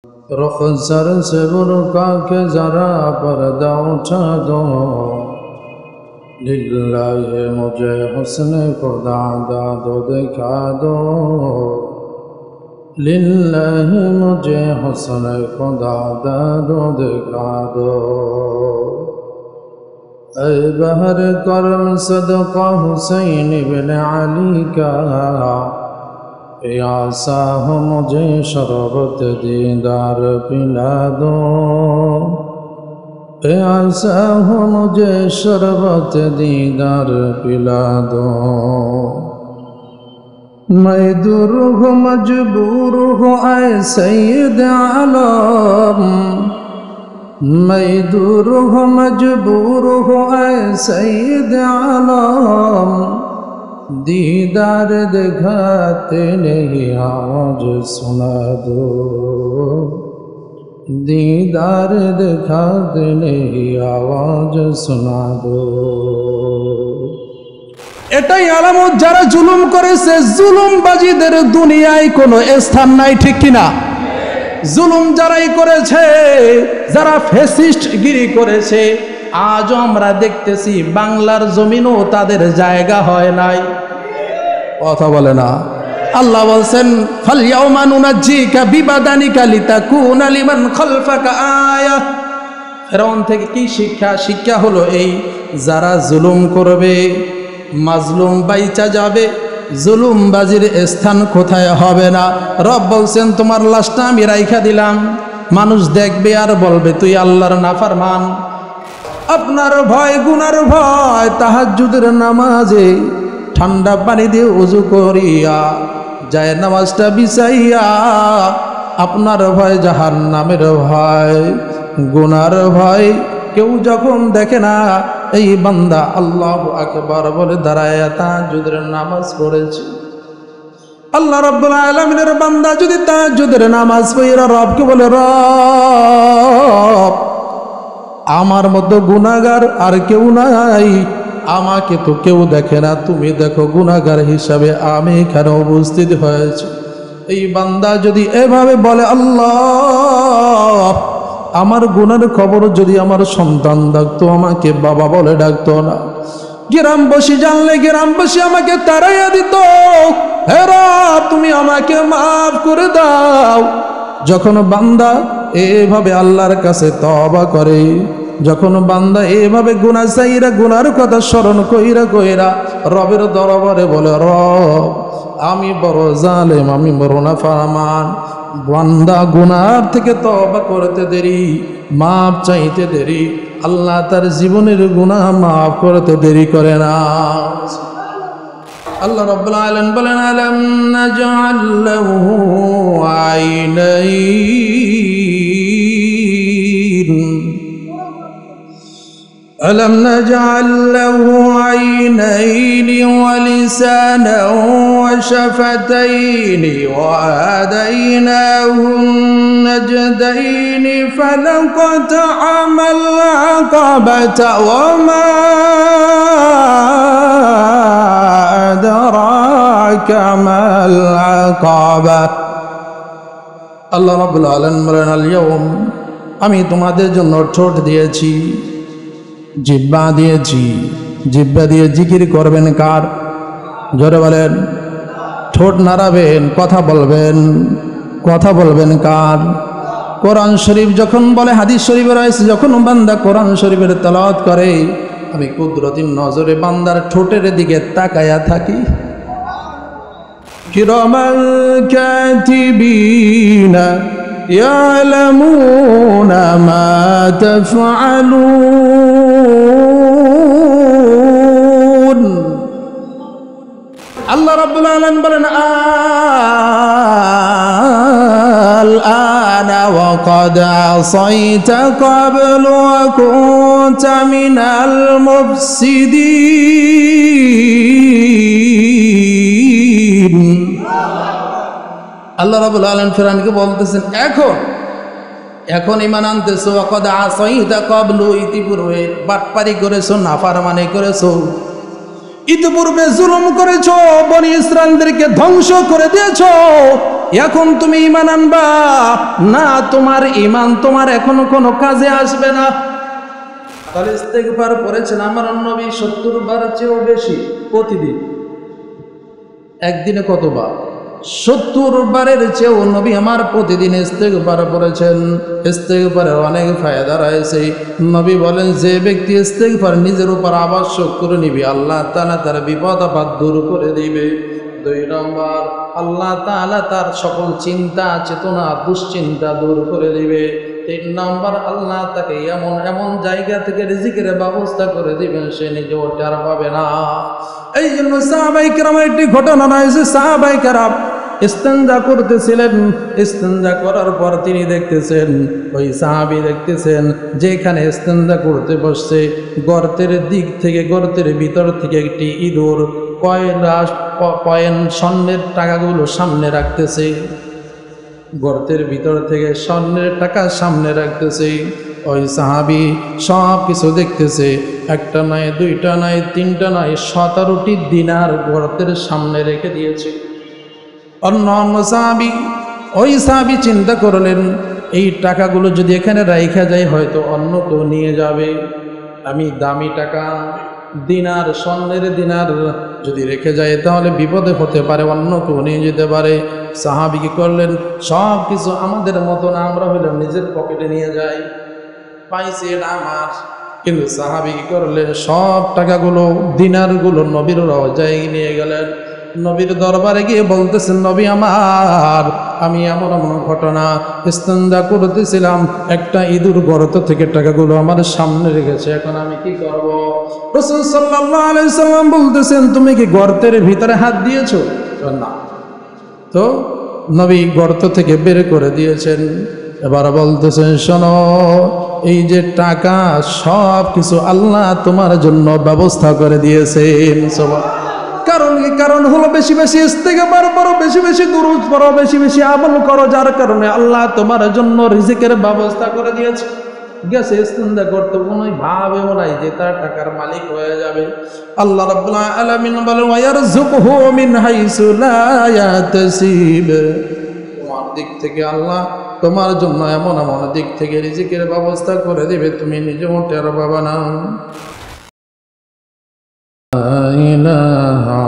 रुख सर से बुरका के जरा पर्दा उठा दो, लिल्लाहि मुझे हुस्न खुदा दो दिखा दो, लिल्लाहि मुझे हुस्न खुदा दो दिखा दो। ऐ बहर करम सदका हुसैन बिन अली का, प्यासा हो मुझे शरबत दीदार पिला दो, प्यासा हो मुझे शरबत दीदार पिला दो। मैं दूर हूँ मजबूर हूँ ऐ सैयद आलम, मैं दूर हूँ मजबूर हूँ ऐ सैयद आलम, दीदार दिखाते नहीं आवाज सुना दो, दीदार दिखाते नहीं आवाज सुना दो। এটাই আলামত যারা জুলুম করেছে, জুলুমবাজীদের দুনিয়ায় কোনো স্থান নাই, ঠিক কিনা? জুলুম যারাই করেছে, যারা ফ্যাসিস্ট গিরি করেছে, আজও আমরা দেখতেছি বাংলার জমিনও তাদের জায়গা হয় নাই। কথা বলে না। আল্লাহ বলছেন ফালইয়াউমা নুনাজ্জিকা বিবাদানিকা লিতাকুনা লিমান খালফাকা আয়া। ফিরআউন থেকে কি শিক্ষা? শিক্ষা হলো এই, যারা জুলুম করবে মাজলুম বাইচা যাবে, জুলুমবাজির স্থান কোথায় হবে না। রব বলছেন তোমার লাশটা আমি রাইখা দিলাম, মানুষ দেখবে আর বলবে তুই আল্লাহর নাফরমান। আপনার ভয়, গুনার ভয়, তাহাজ্জুদের নামাজে ঠান্ডা পানি দিয়ে ওযু করিয়া যায় নামাজটা বিছাইয়া, আপনার ভয় জাহান্নামের ভয়, গুনার ভয় কেউ যখন দেখে না, এই বান্দা আল্লাহু আকবার বলে দাঁড়ায় তাহাজ্জুদের নামাজ পড়েছে। আল্লাহ রাব্বুল আলামিনের বান্দা যদি তাহাজ্জুদের নামাজ পড়ে রবকে বলে, রব আমার মতো গুনাহগার আর কেউ নাই, আমাকে তো কেউ দেখে না, তুমি দেখো গুনাহগার হিসাবে আমি এখানে উপস্থিত হয়েছি। এই বান্দা যদি এভাবে বলে, আল্লাহ আমার গুনার খবর যদি আমার সন্তান ডাকতো, আমাকে বাবা বলে ডাকতো না, গ্রামবাসী জানলে গ্রামবাসী আমাকে তাড়াইয়া দিত, হে রব তুমি আমাকে মাফ করে দাও। যখন বান্দা এভাবে আল্লাহর কাছে তওবা করে, যখন বান্দা এভাবে গুনাহ চাইরা গুনার কথা স্মরণ কইরা কইরা রবের দরবারে বলে, রব আমি বড় জালেম, আমি বড় নাফরমান, বান্দা গুনার থেকে তওবা করতে দেরি, মাফ চাইতে দেরি, আল্লাহ তার জীবনের গুনাহ মাফ করতে দেরি করে না। আল্লাহ রাব্বুল আলামিন বলেন, আলাম নাজআল লাহু আইনাইন, ألم نجعل له عينين ولسانا وشفتين وهديناه النجدين فلقطعم العقبة وما أدراك ما العقبة। আল্লাহ রাব্বুল আলামিন বলেন, আল ইয়াউম আমি তোমাদের জন্য ঠোঁট দিয়েছি, জিহ্বা দিয়েছি, জিহ্বা দিয়ে জিকির করবেন কার? জোরে বলেন। ঠোঁট নাড়াবেন, কথা বলবেন, কথা বলবেন কার? কোরআন শরীফ যখন বলে, হাদিস শরীফে রয়েছে, যখন বান্দা কোরআন শরীফের তেলাওয়াত করে, আমি কুদরতি নজরে বান্দার ঠোঁটের দিকে তাকায়া থাকি। কিরামান কাতিবিনা ইয়ালামুনা মা তাফআলুন। আল্লাহ রাব্বুল আলামিন বলেন, আল-আনা ওয়া ক্বাদ আসাইতা ক্বাবলু ওয়া কুনতা মিনাল মুফসিদিন। আল্লাহ রাব্বুল আলামিন ফিরআউনকে বলতেছেন, এখন ঈমান আনতেছো, ওয়া ক্বাদ আসাইতা ক্বাবলু, ইতিপূর্বে বাটপারি করেছো, নাফরমানি করেছো, ইতিপূর্বে জুলুম করেছো, বনি ইসরাইলদেরকে ধ্বংস করে দিয়েছো, এখন তুমি ঈমান আনবা না, তোমার ঈমান তোমার এখনো কোনো কাজে আসবে না। তাহলে ইস্তেগফার পড়েছেন আমার নবী 70 বার চেয়েও বেশি প্রতিদিন। একদিনে কতবার? 70 বারের চেয়েও নবী আমার প্রতিদিন ইস্তেগফার পড়েছেন। ইস্তেগফারের অনেক ফায়দা রয়েছে। নবী বলেন, যে ব্যক্তি ইস্তেগফার নিজের উপর আবশ্যক করে নিবে, আল্লাহ তাআলা তার বিপদ আপদ দূর করে দিবে। 2 নম্বর, আল্লাহ তাআলা তার সকল চিন্তা চেতনা দুশ্চিন্তা দূর করে দিবে। 3 নম্বর, আল্লাহ তাকে এমন এমন জায়গা থেকে রিজিকের ব্যবস্থা করে দিবেন সে নিজেও টের পাবে না। এই জন্য সাহাবায়ে কেরামের একটি ঘটনা রয়েছে। সাহাবায়ে কেরাম ইস্তেঞ্জা করতেছিলেন। ইস্তেঞ্জা করার পর তিনি দেখতেছেন, ওই সাহাবী দেখতেছেন যেখানে ইস্তেঞ্জা করতে বসছে গর্তের দিক থেকে, গর্তের ভিতর থেকে একটি ইঁদুর কয়েন স্বর্ণের টাকাগুলো সামনে রাখতেছে। গর্তের ভিতর থেকে স্বর্ণের টাকা সামনে রাখতেছে। ওই সাহাবী সব কিছু দেখতেছে। একটা নাই, দুইটা নাই, তিনটা নাই, 17টি দিনার গর্তের সামনে রেখে দিয়েছে। অন্য সাহাবী, ওই সাহাবী চিন্তা করলেন, এই টাকাগুলো যদি এখানে রাইখা যায় হয়তো অন্য কেউ নিয়ে যাবে। আমি দামি টাকা দিনার, স্বর্ণের দিনার যদি রেখে যায় তাহলে বিপদে হতে পারে, অন্য কেউ নিয়ে যেতে পারে। সাহাবী কি করলেন, সব কিছু আমাদের মতো না, আমরা হইলাম নিজের পকেটে নিয়ে যাই, পাইছি এটা আমার। কিন্তু সাহাবী কি করলেন, সব টাকাগুলো দিনারগুলো নবীর রওজায় নিয়ে গেলেন। নবীর দরবারে গিয়ে বলতেছেন, নবী আমার, আমি এমন এমন ঘটনা, ইস্তেঞ্জা করতেছিলাম, একটা ইঁদুর গর্ত থেকে টাকাগুলো আমার সামনে রেখেছে, এখন আমি কি করব? রাসূল সাল্লাল্লাহু আলাইহি সাল্লাম বলতেছেন, তুমি কি গর্তের ভিতরে হাত দিয়েছো? না। তো নবী গর্ত থেকে বের করে দিয়েছেন। এবার বলতেছেন, শোনো, এই যে টাকা সব কিছু আল্লাহ তোমার জন্য ব্যবস্থা করে দিয়েছেন। কারণ কি? কারণ হলো বেশি বেশি ইস্তেগফার করো, বেশি বেশি দুরূদ পড়ো, বেশি বেশি আমল করো, যার কারণে আল্লাহ তোমার জন্য রিজিকের ব্যবস্থা করে দিয়েছে। গেছে ইস্তেঞ্জা করতে, কোনোই ভাবেও নাই যে তার টাকার মালিক হয়ে যাবে। আল্লাহ রাব্বুল আলামিন বলেন, ওয়ায়ারযুকুহু মিন হাইসু লা ইয়াহতাসিব। তোমার দিক থেকে আল্লাহ তোমার জন্য এমন এমন দিক থেকে রিজিকের ব্যবস্থা করে দিবে, তুমি নিজেও টের পাবে না। লা ইলাহা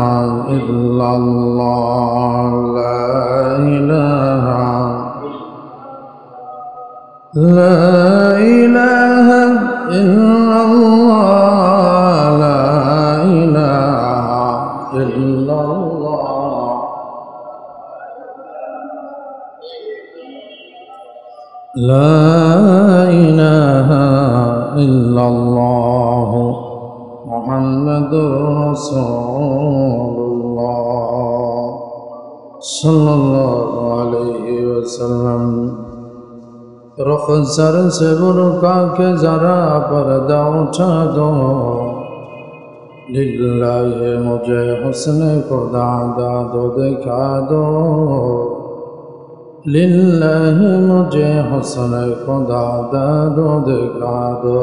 ইল্লাল্লাহ, লা ইলাহা, লা ইলাহা ইল্লাল্লাহ, লা ইলাহা ইল্লাল্লাহ, লা ইলাহা ইল্লাল্লাহ, মুহাম্মাদুর রাসূলুল্লাহ সাল্লাল্লাহু আলাইহি ওয়াসাল্লাম। रुखसर से बुरका के जरा पर्दा उठा दो, लिल्लाहि मुझे हुस्न खुदा दादो दिखा दो, लिल्लाहि मुझे हुस्न खुदा दादो दिखा दो।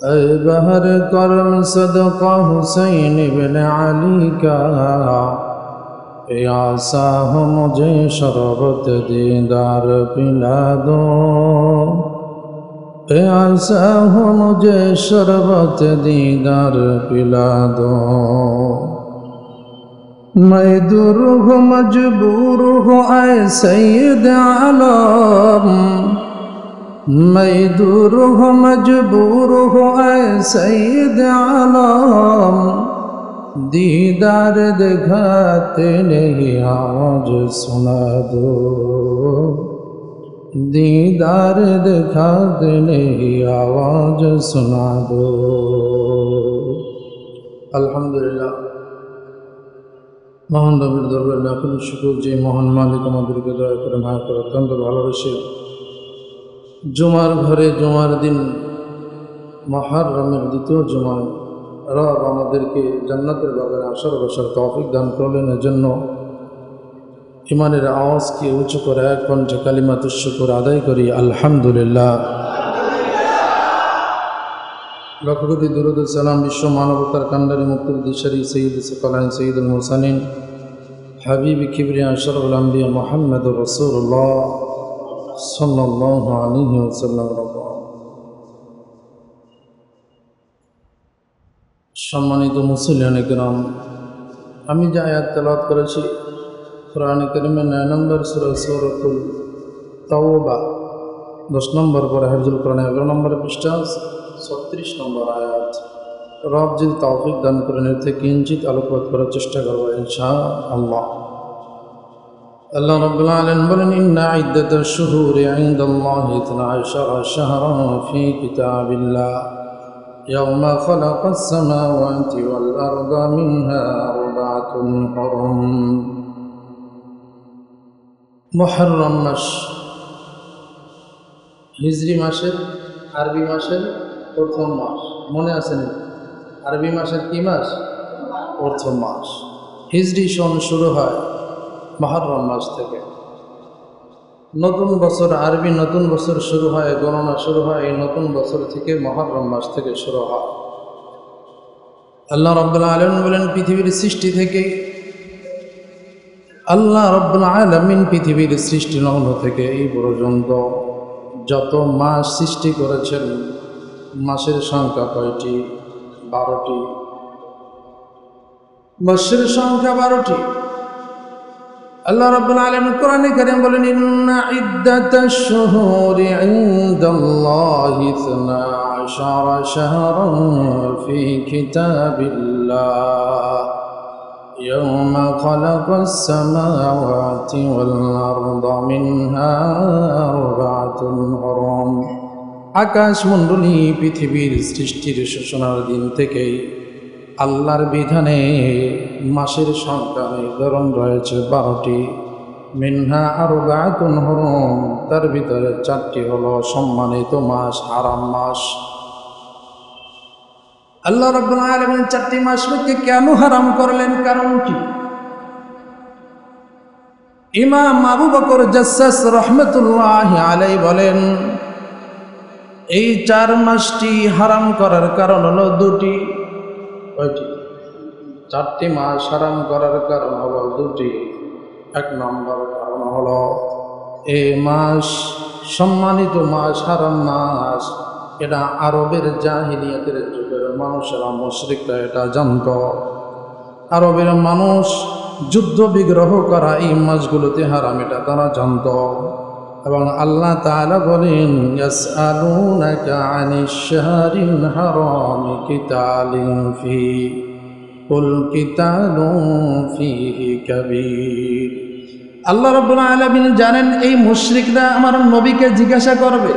ऐ बहर करम सदका हुसैन इब्न अली का, प्यासा हो मुझे शरबत दीदार पिला दो, प्यासा हो मुझे शरबत दीदार पिला दो। मैं दूर हो मजबूर हो ऐ सैयद आलम, मैं दूर हो मजबूर हो ऐ सैयद आलम, दीदार दिखाते नहीं आवाज सुना दो, दीदार दिखाते नहीं आवाज सुना दो। अल्हम्दुलिल्लाह, মহান রবের দরবারে লাখো শুকর যে মহান মালিক আমাদেরকে দয়া করে মায়া করে অত্যন্ত ভালোবেসে জুমার ঘরে জুমার দিন মুহররমের দ্বিতীয় জুমায় রব আমাদেরকে জান্নাতের বাগানে আসার বসার তৌফিক দান করলেন। এজন্য ইমানের আওয়াজকে উঁচু করে এক কণ্ঠে কালিমাতুশ শুকর আদায় করি আলহামদুলিল্লাহ। লক্ষ কোটি দুরূদ ও সালাম বিশ্ব মানবতার কান্ডারি মুক্তির দিশারি সৈয়দ সকলাইন সৈয়দুল মুরসালিন حبيب كبرياء أشرف الأنبياء محمد رسول الله صلى الله عليه وسلم সম্মানিত মুসলিয়ানে কিরাম, আমি যে আয়াত তেলাওয়াত করেছি কোরআনে কারীমের 9 নম্বর সূরা সূরাতুল তাওবা 10 নম্বর পরে হাফিজুল কোরআন 11 নম্বর পৃষ্ঠা 36 নম্বর আয়াত। রব যদি তৌফিক দান করেন এর থেকে কিঞ্চিত আলোকপাত করার চেষ্টা করব ইনশাআল্লাহ। আল্লাহ রাব্বুল আলামিন বলেন, ইন্না ইদ্দাতাশ শুহুরি ইনদাল্লাহি 12 শাহরান ফি কিতাবিল্লাহ ইয়াওমা খালাকাস সামাওয়াতি ওয়াল আরদা মিনহা আরবা'তুন হুরুম। মুহররম মাস হিজরি মাসের আরবি মাসের প্রথম মাস, মনে আছে না? আরবি মাসের কি মাস? প্রথম মাস। হিজরি সন শুরু হয় মুহররম মাস থেকে। নতুন বছর, আরবি নতুন বছর শুরু হয়, গণনা শুরু হয় এই নতুন বছর থেকে, মুহররম মাস থেকে শুরু হয়। আল্লাহ রাব্বুল আলামিন বলেন, পৃথিবীর সৃষ্টি থেকে আল্লাহ রাব্বুল আলামিন পৃথিবীর সৃষ্টি লগ্ন থেকে এই পর্যন্ত যত মাস সৃষ্টি করেছেন, মাসের সংখ্যা কয়টি? 12টি। মাসের সংখ্যা 12টি। আল্লাহ রাব্বুল আলামিন কোরআনে কারীম বলেন, ইন্না ইদ্দাতাশ শুহুরি ইনদাল্লাহি 12 শাহরান ফি কিতাবিল্লাহ ইয়াওমা খালাকাস সামাওয়াতি ওয়াল আরদা মিনহা আরবা'তুন হুরুম। আকাশমণ্ডলী পৃথিবীর সৃষ্টির সূচনার দিন থেকেই আল্লাহর বিধানে মাসের সংখ্যা নির্ধারণ রয়েছে 12টি। মিনহা আরবা'তুন হুরুম, তার ভিতরে 4টি হলো সম্মানিত মাস, হারাম মাস। আল্লাহ রাব্বুল আলামিন 4টি মাসকে কেন হারাম করলেন, কারণ কি? ইমাম আবু বকর জাসসাস রাহমাতুল্লাহি আলাইহি বলেন, এই 4 মাসটি হারাম করার কারণ হলো 2টি। কয়টি? 4টি মাস হারাম করার কারণ হলো 2টি। 1 নম্বর কারণ হলো এই মাস সম্মানিত মাস, হারাম মাস, এটা আরবের জাহিলিয়াতের যুগের মানুষেরা, মুশরিকরা এটা জানত। আরবের মানুষ যুদ্ধ বিগ্রহ করা এই মাসগুলোতে হারাম, এটা তারা জানত। এবং আল্লাহ তাআলা বলেন, ইয়াসআলুনাকা আনিশ শাহরিল হারামি কিতালিন ফি কুল কিতালুন ফিহি কাবীর। আল্লাহ রাব্বুল আলামিন জানেন এই মুশরিকরা আমার নবীকে জিজ্ঞাসা করবে,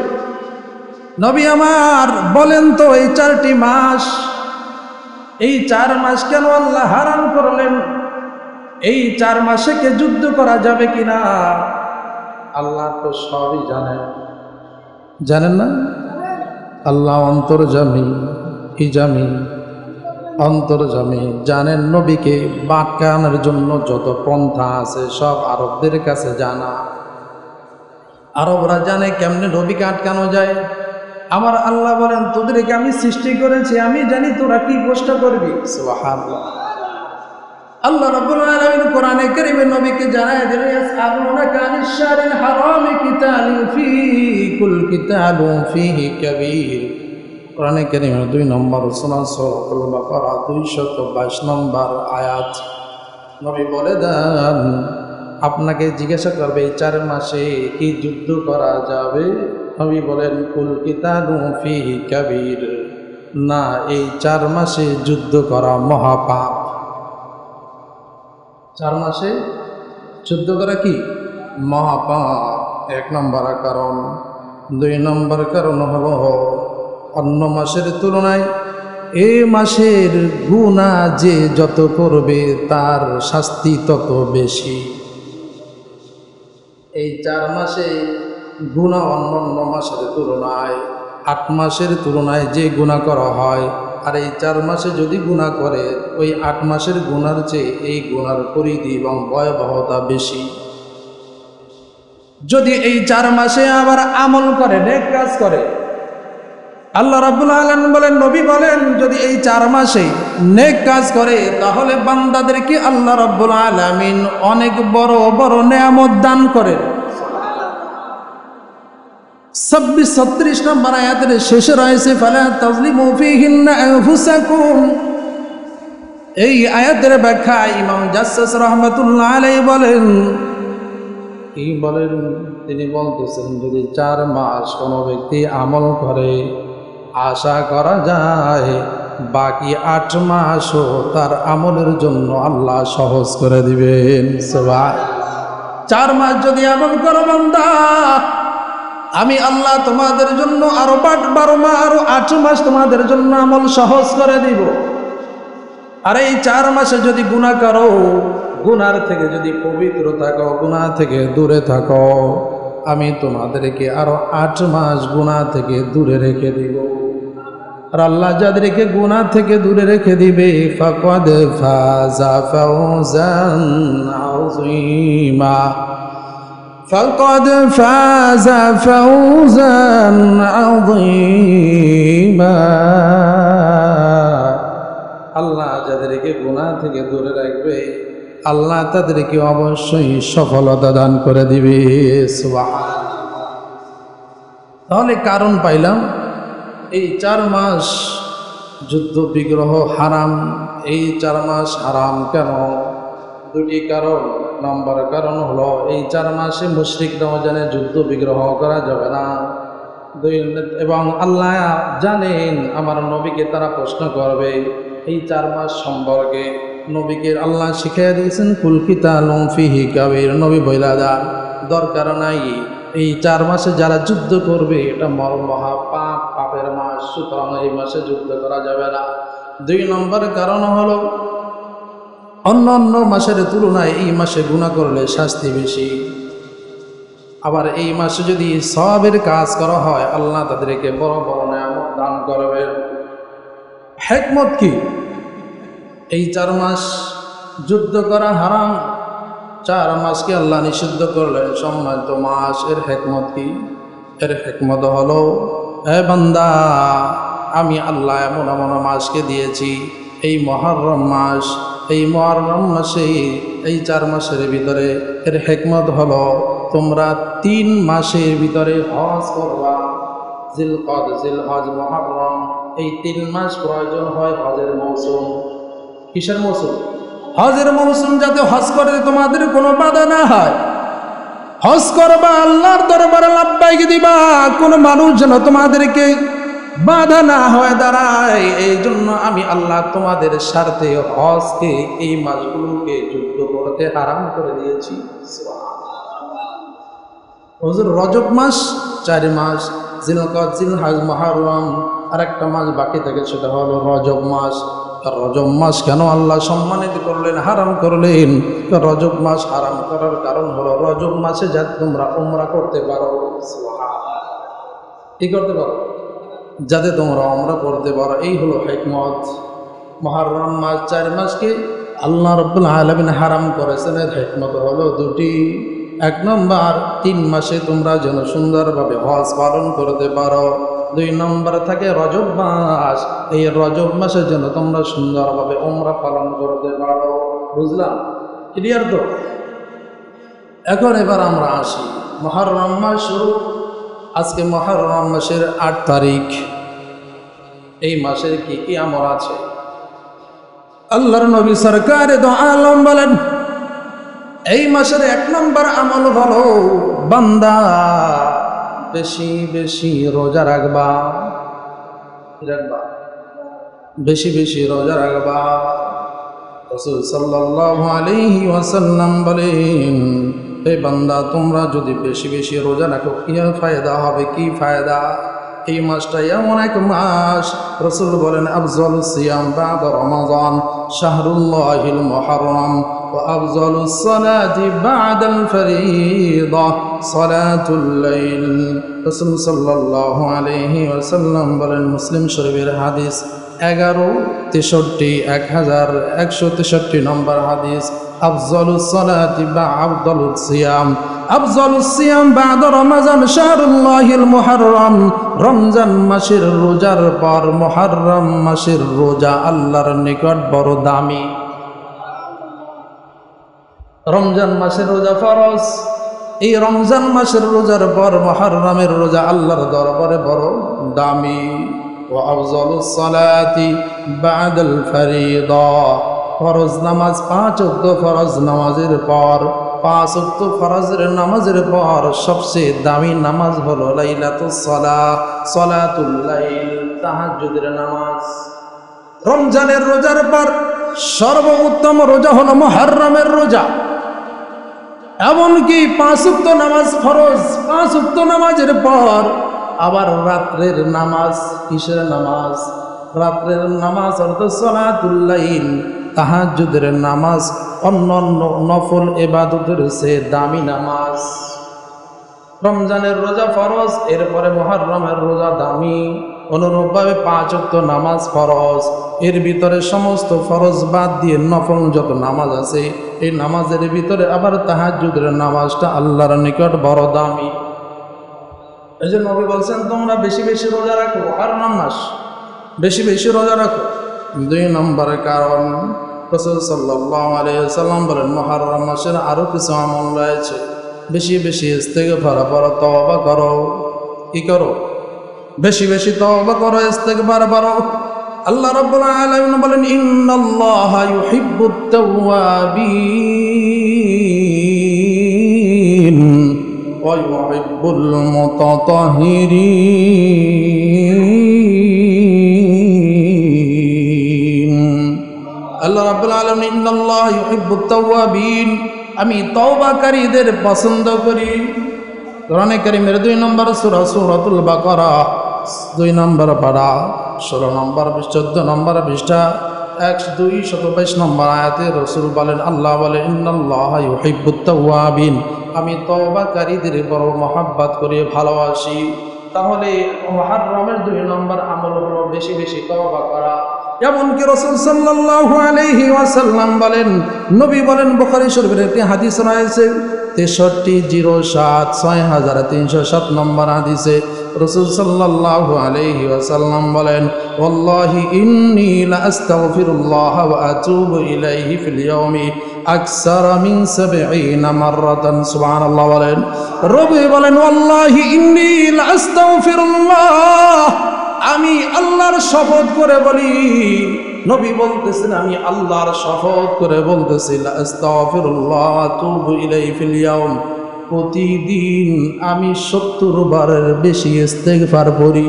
নবী আমার বলেন তো এই 4টি মাস, এই 4 মাস কেন আল্লাহ হারাম করলেন? এই 4 মাসে কে যুদ্ধ করা যাবে কিনা? আল্লাহ তো সবই জানেন, জানেন না? আল্লাহ অন্তর্যামী, হিজামী, অন্তর্যামী, জানেন। নবীকে বাঁকানোর জন্য যত পন্থা আছে সব আরবদের কাছে জানা। আরবরা জানে কেমনে নবীকে আটকানো যায়। আমার আল্লাহ বলেন, তোদেরকে আমি সৃষ্টি করেছি, আমি জানি তোরা কি কষ্ট করবি। সুবহানাল্লাহ। আল্লাহ রাব্বুল আলামিন কোরআনে কারীমে নবীকে জানায় দিলেন, ইয়াসআলুনাকা আনিশ শাহরিল হারামি কিতালিন ফিহি কুল কিতালুন ফিহি কাবীর। কোরআনে কারীমের 2 নম্বর সূরা সূরাতুল বাকারা 222 নম্বর আয়াত। নবী বলে দেন, আপনাকে জিজ্ঞাসা করবে এই 4 মাসে কি যুদ্ধ করা যাবে? নবী বলেন, কুল কিতালুন ফিহি কাবীর, না, এই 4 মাসে যুদ্ধ করা মহাপাপ। 4 মাসে যুদ্ধ করা কি মহাপাপ, 1 নম্বর কারণ। 2 নম্বর কারণ হলো অন্য মাসের তুলনায় এই মাসের গুনাহ যে যত করবে তার শাস্তি তত বেশি। এই 4 মাসে গুনাহ অন্য মাসের তুলনায়, 8 মাসের তুলনায় যে গুনাহ করা হয়, আর এই 4 মাসে যদি গুনাহ করে ওই 8 মাসের গুনার চেয়ে এই গুনার পরিধি এবং ভয়াবহতা বেশি। যদি এই 4 মাসে আবার আমল করে, নেক কাজ করে, আল্লাহ রাব্বুল আলামিন বলেন, নবী বলেন, যদি এই 4 মাসে নেক কাজ করে তাহলে বান্দাদেরকে আল্লাহ রাব্বুল আলামিন অনেক বড় বড় নেয়ামত দান করেন। 26-36 নম্বর আয়াতের শেষে রয়েছে ফালা তাজলিমু ফীহিন্না আনফুসাকুম। এই আয়াতের ব্যাখ্যা ইমাম জাসসাস রাহমাতুল্লাহ আলাইহি বলেন, তিনি বলতেছেন, যদি 4 মাস কোনো ব্যক্তি আমল করে, আশা করা যায় বাকি 8 মাসও তার আমলের জন্য আল্লাহ সহজ করে দিবেন। সুবহানাল্লাহ। 4 মাস যদি আমল করো বান্দা, আমি আল্লাহ তোমাদের জন্য আরো 12 মাস, আরো 8 মাস তোমাদের জন্য আমল সহজ করে দিব। আর এই 4 মাসে যদি গুনাহ করো, গুনার থেকে যদি পবিত্র থাকো, গুনাহ থেকে দূরে থাকো, আমি তোমাদেরকে আরো 8 মাস গুনাহ থেকে দূরে রেখে দিব। আর আল্লাহ যাদেরকে গুনাহ থেকে দূরে রেখে দিবে, ফাকাদ ফাজা ফাওজান আযীমা, ফাকাদ ফাজা ফাওজান আযীমা। আল্লাহ যাদেরকে গুনাহ থেকে দূরে রাখবে, আল্লাহ তাদেরকে অবশ্যই সফলতা দান করে দিবে। সুবহানাল্লাহ। তাহলে কারণ পাইলাম, এই 4 মাস যুদ্ধ বিগ্রহ হারাম। এই 4 মাস হারাম কেন? 2টি কারণ। নম্বর কারণ হলো, এই 4 মাসে মুশরিকরাও জানে যুদ্ধ বিগ্রহ করা যাবে না। এবং আল্লাহ জানেন আমার নবীকে তারা প্রশ্ন করবে এই 4 মাস সম্পর্কে। নবীকে আল্লাহ শিখিয়ে দিয়েছেন কুল কিতালুম ফিহি কাবীর, নবী বইলা দেন দরকার নাই, এই 4 মাসে যারা যুদ্ধ করবে এটা মহা পাপ, পাপের মাস, সুতরাং এই মাসে যুদ্ধ করা যাবে না। 2 নম্বর কারণ হলো, অন্য অন্য মাসের তুলনায় এই মাসে গুনাহ করলে শাস্তি বেশি। আবার এই মাসে যদি সওয়াবের কাজ করা হয়, আল্লাহ তাদেরকে বড় বড় নেয়ামত দান করবেন। হিকমত কি? এই 4 মাস যুদ্ধ করা হারাম, 4 মাসকে আল্লাহ নিষিদ্ধ করলেন সম্মানিত মাস। এর হিকমত কি? এর হিকমত হলো, হে বান্দা, আমি আল্লাহ এমন এমন মাসকে দিয়েছি, এই মুহররম মাস, এই মুহররম মাসে, এই 4 মাসের ভিতরে এর হিকমত হলো তোমরা 3 মাসের ভিতরে হজ করবা। জিলকদ, জিলহজ, মুহররম, এই 3 মাস প্রয়োজন হয় হজের মৌসুম। কিসের মৌসুম? হজের মৌসুম, যাতে হজ করতে তোমাদের কোনো বাধা না হয়। হজ করবা, আল্লাহর দরবারে লাব্বাইক দিবা, কোনো মানুষ যেন তোমাদেরকে বাধা না হয় দাঁড়ায়। এই জন্য আমি আল্লাহ তোমাদের স্বার্থে হজকে, এই মাসগুলোকে যুদ্ধ করতে হারাম করে দিয়েছি। হুজুর, রজব মাস 4 মাস, জিলকদ, জিলহজ, মুহররম, আর একটা মাস বাকি থাকে, সেটা হলো রজব মাস। রজব মাস কেন আল্লাহ সম্মানিত করলেন, হারাম করলেন? রজব মাস হারাম করার কারণ হলো, রজব মাসে যাতে তোমরা উমরা করতে পারো। কি করতে পারো? যাতে তোমরা উমরা করতে পারো, এই হলো হিকমত। মুহররম মাস 4 মাসকে আল্লাহ রাব্বুল আলামিন হারাম করেছেন, এর হিকমত হলো 2টি। 1 নম্বর, 3 মাসে তোমরা যেন সুন্দরভাবে হজ পালন করতে পারো। 2 নম্বর থাকে রজব মাস, এই রজব মাসে যেন তোমরা সুন্দরভাবে উমরা পালন করতে পারো। বুঝলাম? ক্লিয়ার তো? এখন এবার আমরা আসি, মুহররম মাস শুরু। আজকে মুহররম মাসের 8 তারিখ। এই মাসের কি কি আমল আছে? আল্লাহর নবী সরকারে দো আলম বলেন, এই মাসের 1 নম্বর আমল হলো, বান্দা বেশি বেশি রোজা রাখবা। বেশি বেশি রোজা রাখবা। রাসূল সাল্লাল্লাহু আলাইহি ওয়াসাল্লাম বলেন, হে বান্দা, তোমরা যদি বেশি বেশি রোজা রাখো, কি ফায়দা হবে? কি ফায়দা? এই মাসটা এমন এক মাস, রাসূল বলেন, আফজালুস সিয়াম বাদা রমাদান শাহরুল্লাহিল মুহররম ওয়া আফজালুস সালাতি বাদাল ফরিদা সালাতুল লাইল। রাসূল সাল্লাল্লাহু আলাইহি ওয়াসাল্লাম বলেন, মুসলিম শরীফের হাদিস, 1163 নম্বর হাদিস, আফজালুস সালাতি বা আফজালুস সিয়াম, আফজালুস সিয়াম বাদা রমজান শাহরুল্লাহিল মুহাররম, রমজান মাসের রোজার পর মুহররম মাসের রোজা আল্লাহর নিকট বড় দামি। রমজান মাসের রোজা ফরজ, এই রমজান মাসের রোজার পর মুহররমের রোজা আল্লাহর দরবারে বড় দামি। ওয়া আফজালুস সালাতি বাদাল ফরিদা, ফরজ নামাজ 5 ওয়াক্ত ফরজ নামাজের পর, 5 ওয়াক্ত ফরজের নামাজের পর সবচেয়ে দামি নামাজ হলো লাইলাতুস সালাহ, সালাতুল লাইল, তাহাজ্জুদের নামাজ। রমজানের রোজার পর সর্বোত্তম রোজা হলো মুহররমের রোজা। এমনকি 5 ওয়াক্ত নামাজ ফরজ, 5 ওয়াক্ত নামাজের পর আবার রাত্রের নামাজ, কিসের নামাজ? রাত্রের নামাজ অর্থাৎ সালাতুল লাইল, তাহাজ্জুদের নামাজ অন্যান্য নফল ইবাদতের চেয়ে দামি নামাজ। রমজানের রোজা ফরজ, এরপরে মুহররমের রোজা দামি। অনুরূপভাবে 5 ওয়াক্ত নামাজ ফরজ, এর ভিতরে সমস্ত ফরজ বাদ দিয়ে নফল যত নামাজ আছে এই নামাজের ভিতরে আবার তাহাজ্জুদের নামাজটা আল্লাহর নিকট বড় দামি। এই যে নবী বলছেন তোমরা বেশি বেশি রোজা রাখো, মুহররম মাস বেশি বেশি রোজা রাখো। 2 নম্বরের কারণ, রাসূল সাল্লাল্লাহু আলাইহি ওয়াসাল্লাম বলেন মুহররম মাসের আরো কিছু আমল রয়েছে, বেশি বেশি ইস্তেগফার করো, তওবা করো। কি করো? বেশি বেশি তওবা করো, ইস্তেগফার করো। আল্লাহ রাব্বুল আলামিন বলেন ইন্নাল্লাহা ইউহিব্বুত তাওয়াবিন ওয়া ইউহিব্বুল মুতাতাহহিরিন। আল্লাহ রাব্বুল আলামিন ইন্নাল্লাহা ইউহিব্বুত তাওয়াবিন, আমি তওবাকারীদের পছন্দ করি। কোরআনে কারীমের 2 নম্বর সূরা সূরাতুল বাকারা 2 নম্বর পারা 16 নম্বর 14 নম্বর পৃষ্ঠা 222 নম্বর আয়াতে রাসূল বলেন, আল্লাহ বলে ইন্নাল্লাহা ইউহিব্বুত তাওয়াবিন, আমি তওবাকারীদের বড় মহব্বত করি, ভালোবাসি। তাহলে মুহররমের 2 নম্বর আমল হলো বেশি বেশি তওবা করা। এমনকি রাসূল সাল্লাল্লাহু আলাইহি ওয়াসাল্লাম বলেন, নবী বলেন, বুখারী শরীফের একটি হাদিস রয়েছে 6307 নম্বর হাদিসে রাসূল সাল্লাল্লাহু আলাইহি ওয়াসাল্লাম বলেন, ওয়াল্লাহি ইন্নী লা আস্তাগফিরুল্লাহ ওয়া আতুবু ইলাইহি ফিল ইয়াউমি আকসারা মিন 70 মাররাতান। সুবহানাল্লাহ বলেন, রবি বলেন ওয়াল্লাহি ইন্নী লা আস্তাগফিরুল্লাহ, আমি আল্লাহর শপথ করে বলি, নবী বলতেছেন আমি আল্লাহর শপথ করে বলতেছি, লা আস্তাগফিরুল্লাহ ওয়া আতুবু ইলাইহি ফিল ইয়াউম, প্রতিদিন আমি 70 বারের বেশি ইস্তেগফার করি।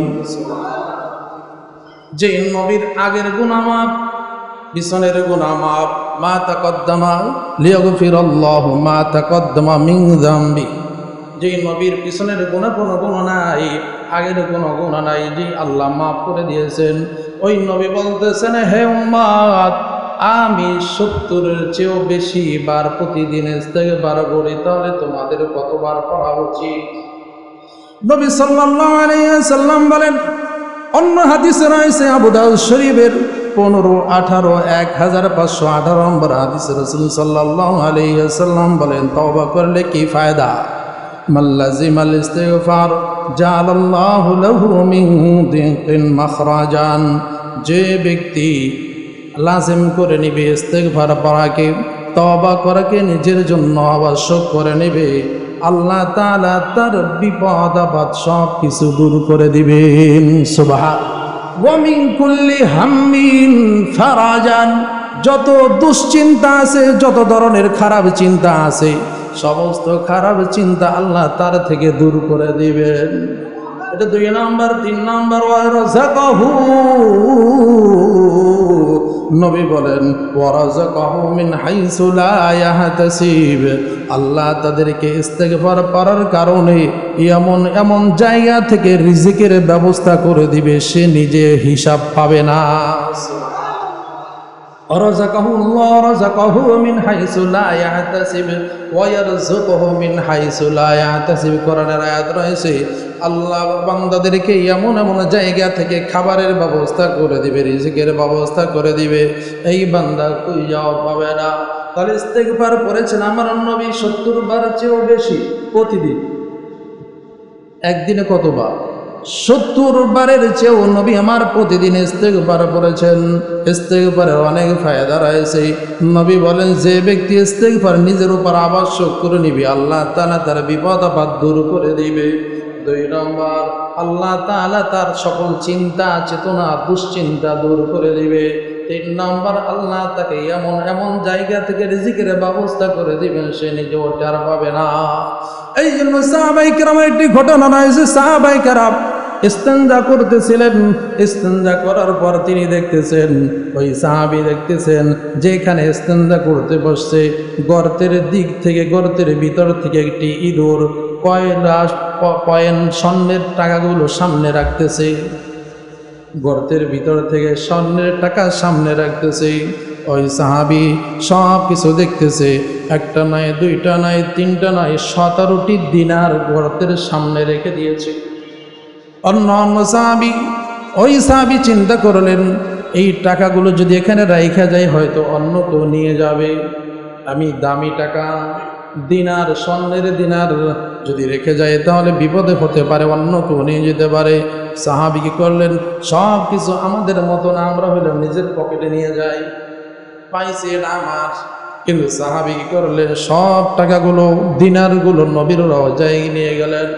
যে নবীর আগের গুনাহ মাফ, পিছনের গুনাহ মাফ, মা তাকদ্দামা লিয়াগফিরাল্লাহু মা তাকদ্দামা মিন যামবি, যে নবীর পিছনের গুনাহ কোনো গুনাহ নাই, আগের কোনো গুনাহ নাই, যে আল্লাহ মাফ করে দিয়েছেন। ওই নবী বলতেছেন, হে উম্মত, আমি 70-এর চেয়েও বেশি বার প্রতিদিন ইস্তেগফার করি, তাহলে তোমাদের কতবার পড়া উচিত? নবী সাল্লাল্লাহু আলাইহি ওয়াসাল্লাম বলেন, অন্য হাদিসে রয়েছে আবু দাউদ শরীফের 1518 নম্বর হাদিসে রাসূল সাল্লাল্লাহু আলাইহি ওয়াসাল্লাম বলেন, তওবা করলে কি ফায়দা? মাল্লাজিমাল ইস্তিগফার জাআলাল্লাহু লাহু মিন দিকিন মাখরাজান, যে ব্যক্তি লাজিম করে নিবে ইস্তিগফার পড়াকে, তওবা করাকে নিজের জন্য আবশ্যক করে নেবে, আল্লাহ তাআলা তার বিপদ আপদ সব কিছু দূর করে দিবেন। সুবহানাল্লাহ। ওয়া মিন কুল্লি হাম্মিন ফারাজান, যত দুশ্চিন্তা আছে, যত ধরনের খারাপ চিন্তা আছে, সমস্ত খারাপ চিন্তা আল্লাহ তার থেকে দূর করে দিবেন। এটা 2 নম্বর। 3 নম্বর, ওয়ারাযাকাহু, নবী বলেন ওয়ারাযাকাহু মিন হাইসু লা ইয়াহতাসিব, আল্লাহ তাদেরকে ইস্তেগফার করার কারণে এমন এমন জায়গা থেকে রিজিকের ব্যবস্থা করে দিবে, সে নিজে হিসাব পাবে না। রাযাকাহুল্লাহ রাযাকাহু মিন হাইসু লা ইয়াহতাসিব ওয়া ইয়ারযুকুহু মিন হাইসু লা ইয়াহতাসিব। কোরআনের আয়াত রয়েছে, আল্লাহ বান্দাদেরকে এমন এমন জায়গা থেকে খাবারের ব্যবস্থা করে দিবে, রিজিকের ব্যবস্থা করে দিবে, এই বান্দা কই যাও পাবে না। তাহলে ইস্তেগফার করেছেন আমার নবী 70 বার চেয়েও বেশি প্রতিদিন। একদিনে কতবার? 70 বারের চেয়েও নবী আমার প্রতিদিন ইস্তেগফার করেছেন। ইস্তেগফারের অনেক ফায়দা রয়েছে। নবী বলেন, যে ব্যক্তি ইস্তেগফার নিজের উপর আবশ্যক করে নিবে, আল্লাহ তাআলা তার বিপদ আপদ দূর করে দিবে। 2 নম্বর, আল্লাহ তাআলা তার সকল চিন্তা চেতনা দুশ্চিন্তা দূর করে দিবে। 3 নম্বর, আল্লাহ তাকে এমন এমন জায়গা থেকে রিজিকের ব্যবস্থা করে দিবেন সে নিজেও টের পাবে না। এই জন্য সাহাবায়ে কেরামের একটি ঘটনা রয়েছে। সাহাবায়ে কেরাম ইস্তেনজা করতেছিলেন। ইস্তেনজা করার পর তিনি দেখতেছেন, ওই সাহাবী দেখতেছেন যেখানে ইস্তেনজা করতে বসছে, গর্তের দিক থেকে, গর্তের ভিতর থেকে একটি ইঁদুর কয়েন স্বর্ণের টাকাগুলো সামনে রাখতেছে। গর্তের ভিতর থেকে স্বর্ণের টাকা সামনে রাখতেছে। ওই সাহাবী সব কিছু দেখতেছে। একটা নয়, দুইটা নয়, তিনটা নয়, 17টি দিনার গর্তের সামনে রেখে দিয়েছে। অন্য অন্য সাহাবী, ওই সাহাবী চিন্তা করলেন, এই টাকাগুলো যদি এখানে রাইখা যায় হয়তো অন্য কেউ নিয়ে যাবে। আমি দামি টাকা, দিনার, স্বর্ণের দিনার যদি রেখে যায় তাহলে বিপদে হতে পারে, অন্য কেউ নিয়ে যেতে পারে। সাহাবী কি করলেন, সব কিছু আমাদের মতো না, আমরা হইলাম নিজের পকেটে নিয়ে যাই, পাইছি এটা আমার। কিন্তু সাহাবী কি করলেন, সব টাকাগুলো, দিনারগুলো নবীর রওজায় নিয়ে গেলেন।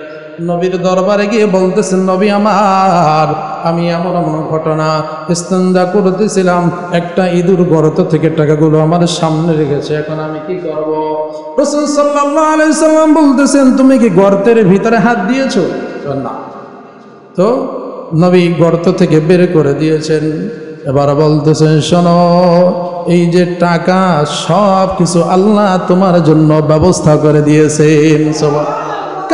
নবীর দরবারে গিয়ে বলতেছেন, নবী আমার, আমি এমন এমন ঘটনা, ইস্তেনজা করতেছিলাম, একটা ইঁদুর গর্ত থেকে টাকাগুলো আমার সামনে রেখেছে, এখন আমি কি করব? রাসূল সাল্লাল্লাহু আলাইহি সাল্লাম বলতেছেন, তুমি কি গর্তের ভিতরে হাত দিয়েছো? না। তো নবী গর্ত থেকে বের করে দিয়েছেন। এবার বলতেছেন, শোনো, এই যে টাকা সব কিছু আল্লাহ তোমার জন্য ব্যবস্থা করে দিয়েছেন।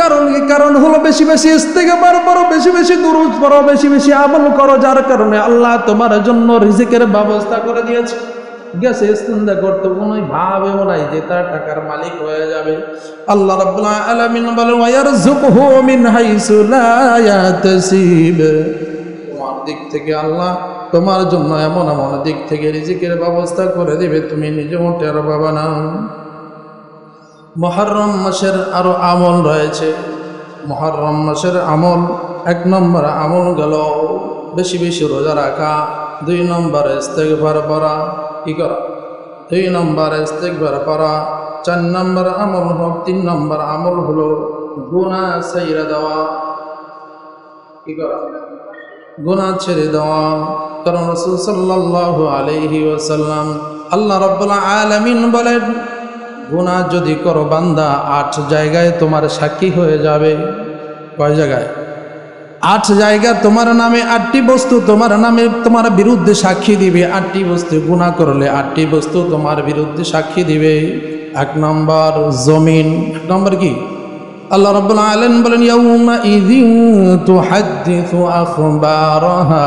কারণ কি? কারণ হলো বেশি বেশি ইস্তেগফার করো, বেশি বেশি দুরূদ পড়ো, বেশি বেশি আমল করো, যার কারণে আল্লাহ তোমার জন্য রিজিকের ব্যবস্থা করে দিয়েছে। গেছে ইস্তেনজা করতে, কোনো ভাবেও নাই যে তার টাকার মালিক হয়ে যাবে। আল্লাহ রাব্বুল আলামিন বলেন, ওয়ায়ারযুকুহু মিন হাইসু লা ইয়াহতাসিব। তোমার দিক থেকে আল্লাহ তোমার জন্য এমন এমন দিক থেকে রিজিকের ব্যবস্থা করে দিবে, তুমি নিজেও টের পাবে না। মুহররম মাসের আরো আমল রয়েছে। মুহররম মাসের আমল, 1 নম্বর আমল গেল বেশি বেশি রোজা রাখা। 2 নম্বর ইস্তেগফার করা। কি করা? 2 নম্বর ইস্তেগফার করা। 4 নম্বর আমল হলো, 3 নম্বর আমল হলো গুনাহ ছাইড়া দেওয়া। কি করা? গুনাহ ছেড়ে দেওয়া। কারণ রাসূল সাল্লাল্লাহু আলাইহি ওয়াসাল্লাম, আল্লাহ রাব্বুল আলামিন বলেন, গুনাহ যদি করো বান্দা, 8 জায়গায় তোমার সাক্ষী হয়ে যাবে। কয় জায়গায়? 8 জায়গা তোমার নামে, 8টি বস্তু তোমার নামে, তোমার বিরুদ্ধে সাক্ষী দিবে। 8টি বস্তু, গুনাহ করলে 8টি বস্তু তোমার বিরুদ্ধে সাক্ষী দিবে। 1 নম্বর জমিন। 1 নম্বর কি? আল্লাহ রাব্বুল আলামিন বলেন, ইয়াউমা ইযিন তুহাদ্দিসু আখবারাহা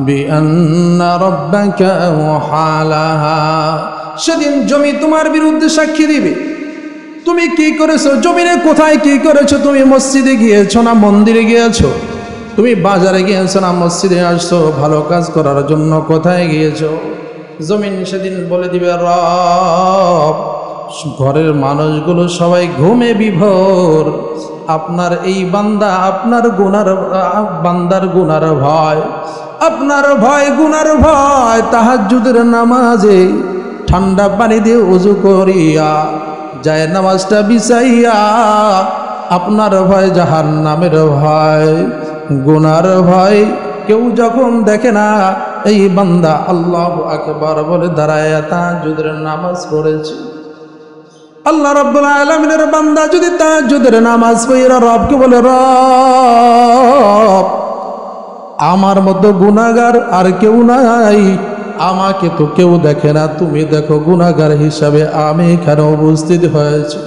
বিআন্না রাব্বাকা ওয়াহালাহা। সেদিন জমি তোমার বিরুদ্ধে সাক্ষী দিবে। তুমি কি করেছো, জমিনে কোথায় কি করেছো? তুমি মসজিদে গিয়েছো না মন্দিরে গিয়েছো? তুমি বাজারে গিয়েছো না মসজিদে আসছো? ভালো কাজ করার জন্য কোথায় গিয়েছো? জমিন সেদিন বলে দিবে, রব, ঘরের মানুষগুলো সবাই ঘুমে বিভোর, আপনার এই বান্দা, আপনার বান্দার গুনার ভয়, আপনার ভয়, গুনার ভয়, তাহাজ্জুদের নামাজে ঠান্ডা পানি দিয়ে ওযু করিয়া যায় নামাজটা বিছাইয়া, আপনার ভয়, জাহান্নামের ভয়, গুনার ভয় কেউ যখন দেখে না, এই বান্দা আল্লাহু আকবার বলে দাঁড়ায় তাহাজ্জুদের নামাজ পড়েছে। আল্লাহ রাব্বুল আলামিনের বান্দা যদি তাহাজ্জুদের নামাজ পড়ে রবকে বলে, রব, আমার মতো গুনাহগার আর কেউ নাই, আমাকে তো কেউ দেখে না, তুমি দেখো, গুনাহগার হিসাবে আমি এখানে উপস্থিত হয়েছি।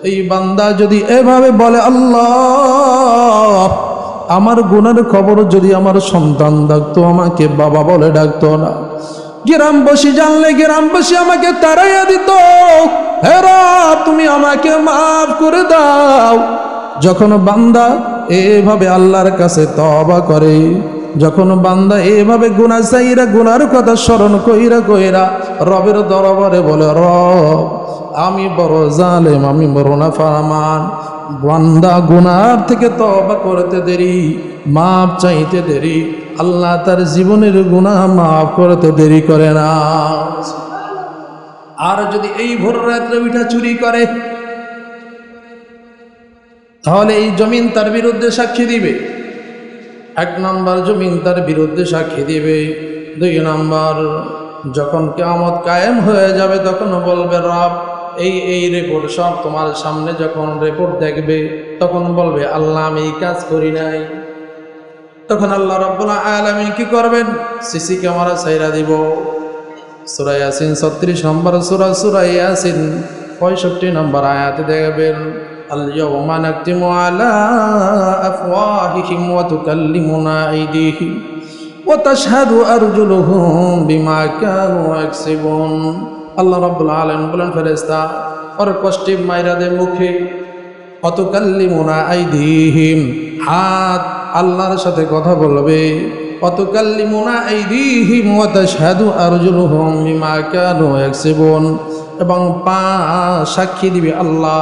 এই বান্দা যদি এভাবে বলে, আল্লাহ, আমার গুনার খবর যদি আমার সন্তান ডাকতো, আমাকে বাবা বলে ডাকতো না, গ্রামবাসী জানলে গ্রামবাসী আমাকে তাড়াইয়া দিত, হে রব তুমি আমাকে মাফ করে দাও। যখন বান্দা এভাবে আল্লাহর কাছে তওবা করে, যখন বান্দা এভাবে গুনাহ চাইরা গুনার কথা স্মরণ কইরা কইরা রবের দরবারে বলে, রব আমি বড় জালেম, আমি বড় নাফরমান, বান্দা গুনার থেকে তওবা করতে দেরি, মাপ চাইতে দেরি, আল্লাহ তার জীবনের গুনাহ মাফ করতে দেরি করে না। আর যদি এই ভোর রাত্রে উঠা চুরি করে, তাহলে এই জমিন তার বিরুদ্ধে সাক্ষী দিবে। 1 নম্বর, জমিন তার বিরুদ্ধে সাক্ষী দিবে। 2 নম্বর, যখন কিয়ামত কায়েম হয়ে যাবে তখন বলবে, রব এই রিপোর্ট সব তোমার সামনে যখন রিপোর্ট দেখবে তখন বলবে, আল্লাহ আমি এই কাজ করি নাই। তখন আল্লাহ রাব্বুল আলামিন কি করবেন? সিসি ক্যামেরা ছাইরা দিব। সূরা ইয়াসিন 36 নম্বর সূরা, সূরা ইয়াসিন 65 নম্বর আয়াতে দেখবেন, আল-ইয়াওমা নাকতিমু আলা আফওয়াহিহিম ওয়া তুকাল্লিমুনা আইদিহিম ওয়া তাশহাদু আরজুলুহুম বিমা কানু ইয়াকসিবুন। আল্লাহ রাব্বুল আলামিন বলেন, ফেরেশতা ওর কষ্টে মাইরা দে মুখে, ওয়া তুকাল্লিমুনা আইদিহিম হাত আল্লাহর সাথে কথা বলবে, ওয়া তুকাল্লিমুনা আইদিহিম ওয়া তাশহাদু আরজুলুহুম বিমা কানু ইয়াকসিবুন, এবং পা সাক্ষী দিবে, আল্লাহ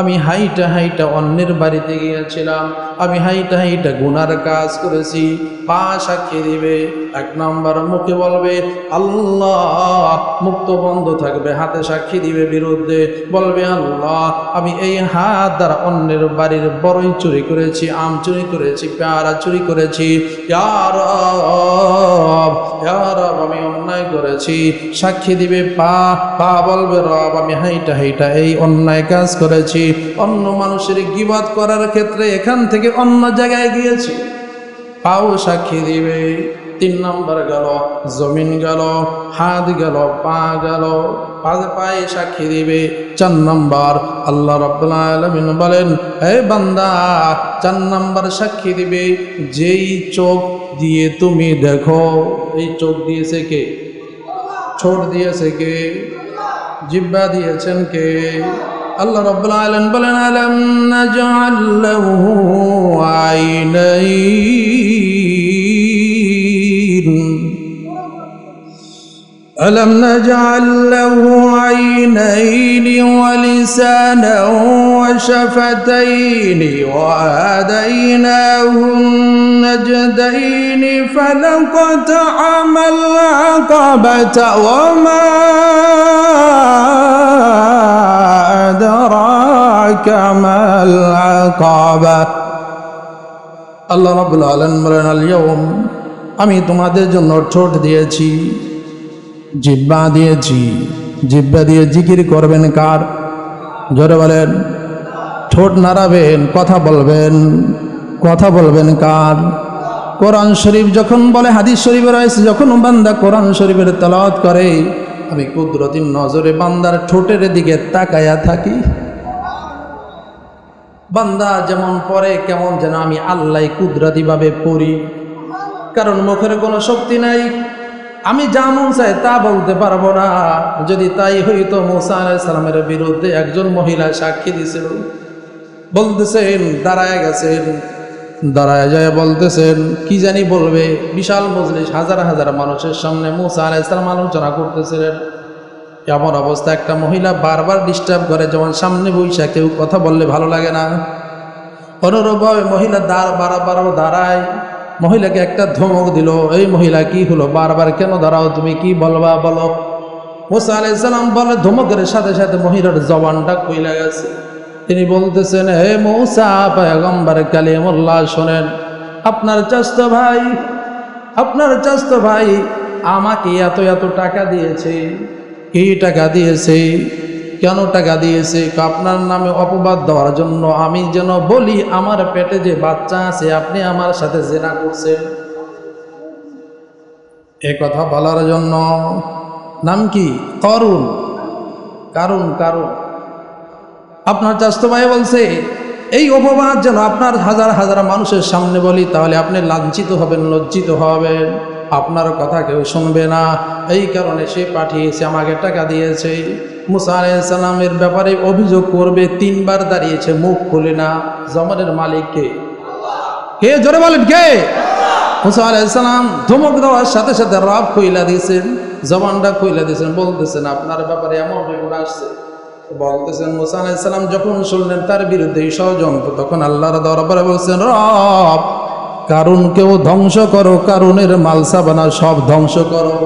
আমি হাইটা হাইটা অন্যের বাড়িতে গিয়েছিলাম, আমি হাইটা হাইটা গুনার কাজ করেছি। পা সাক্ষী দিবে। 1 নম্বর, মুখে বলবে আল্লাহ, মুক্ত বন্ধ থাকবে, হাতে সাক্ষী দিবে বিরুদ্ধে, বলবে আল্লাহ আমি এই হাত দ্বারা অন্যের বাড়ির বড়ই চুরি করেছি, আম চুরি করেছি, পেয়ারা চুরি করেছি, ইয়া রব, ইয়া রব আমি অন্যায় করেছি। সাক্ষী দিবে পা, পা বলবে রব আমি হাইটা হাইটা এই অন্যায় কাজ করেছি, অন্য মানুষের গীবত করার ক্ষেত্রে এখান থেকে অন্য জায়গায় গিয়েছি, পাও সাক্ষী দিবে। 3 নম্বর গেল, জমিন গেল, হাত গেল, পা গেল, পায়ে সাক্ষী দিবে। 4 নম্বর, আল্লাহ রাব্বুল আলামিন বলেন, হে বান্দা 4 নম্বর সাক্ষী দিবে, যেই চোখ দিয়ে তুমি দেখো, এই চোখ দিয়েছে কে? ঠোঁট দিয়েছে কে? জিহ্বা দিয়েছেন কে? আল্লাহ রাব্বুল আলামিন বলেন, আলাম নাজআল লাহু আইনাইন, আলাম নাজআল লাহু আইনাইনি ওয়া লিসানান ওয়া শাফাতাইনি ওয়া হাদাইনাহুন নাজদাইনি ফালাকতা'ামাল আকাবাতা ওয়া মা আদরাকা মাল আকাবা। আল্লাহ রাব্বুল আলামিন বলেন, আল-ইয়াওম আমি তোমাদের জন্য ঠোঁট দিয়েছি, জিহ্বা দিয়েছি। জিহ্বা দিয়ে জিকির করবেন কার? জোরে বলেন। ঠোঁট নাড়াবেন, কথা বলবেন, কথা বলবেন কার? কোরআন শরীফ যখন বলে, হাদিস শরীফে রয়েছে, যখন বান্দা কোরআন শরীফের তেলাওয়াত করে আমি কুদরতি নজরে বান্দার ঠোঁটের দিকে তাকায়া থাকি। বান্দা যেমন পড়ে কেমন যেন আমি আল্লাহ কুদরতিভাবে পড়ি, কারণ মুখের কোনো শক্তি নাই, আমি যা মন চাই তা বলতে পারবো না। যদি তাই হইতো, মুসা আলাইহিস সালামের বিরুদ্ধে একজন মহিলা সাক্ষী দিছিল, বলতেছেন দাঁড়ায় গেছেন, দাঁড়ায় যায় বলতেছেন কি জানি বলবে, বিশাল মজলিস, হাজার হাজার মানুষের সামনে মুসা আলাইহিস সালাম আলোচনা করতেছিলেন। এমন অবস্থা একটা মহিলা বারবার ডিস্টার্ব করে, যেমন সামনে বইসা কেউ কথা বললে ভালো লাগে না, অনুরূপভাবে মহিলা বারবার দাঁড়ায়। মহিলাকে একটা ধমক দিল, এই মহিলা কি হলো, বারবার কেন দাঁড়াও, তুমি কি বলবা বলো। মুসা আলাইহিস সালাম বলে, ধমকের সাথে সাথে মহিলার জবানটা কইলা গেছে। তিনি বলতেছেন, হে মুসা পয়গম্বর কালিমুল্লাহ, শোনেন, আপনার চাচতো ভাই আমাকে এত এত টাকা দিয়েছে। কি টাকা দিয়েছে? কেন টাকা দিয়েছে? আপনার নামে অপবাদ দেওয়ার জন্য, আমি যেন বলি আমার পেটে যে বাচ্চা আছে আপনি আমার সাথে জিনা করছেন, এ কথা বলার জন্য। নাম কি? কারুন। আপনার চাচতো ভাই বলছে এই অপবাদ যেন আপনার হাজার হাজার মানুষের সামনে বলি, তাহলে আপনি লাঞ্ছিত হবেন, লজ্জিত হবেন, আপনার কথা কেউ শুনবে না। এই কারণে সে পাঠিয়েছে, আমাকে টাকা দিয়েছে। মুসা আলাইহিস সালামের ব্যাপারে অভিযোগ করবে, 3 বার দাঁড়িয়েছে, মুখ খুলে না। জমানের মালিক কে? কে? জোরে বলেন কে? মুসা আলাইহিস সালাম ধমক দেওয়ার সাথে সাথে রব কইলা দিয়েছেন, জবানটা কইলা দিয়েছেন, বলতেছেন আপনার ব্যাপারে এমন রিপোর্ট আসছে। বলতেছেন মুসা আলাইহিস সালাম যখন শুনলেন তার বিরুদ্ধে ষড়যন্ত্র, তখন আল্লাহর দরবারে বলছেন, রব কারুনকেও ধ্বংস করো, কারুনের মালসাবানা সব ধ্বংস করো।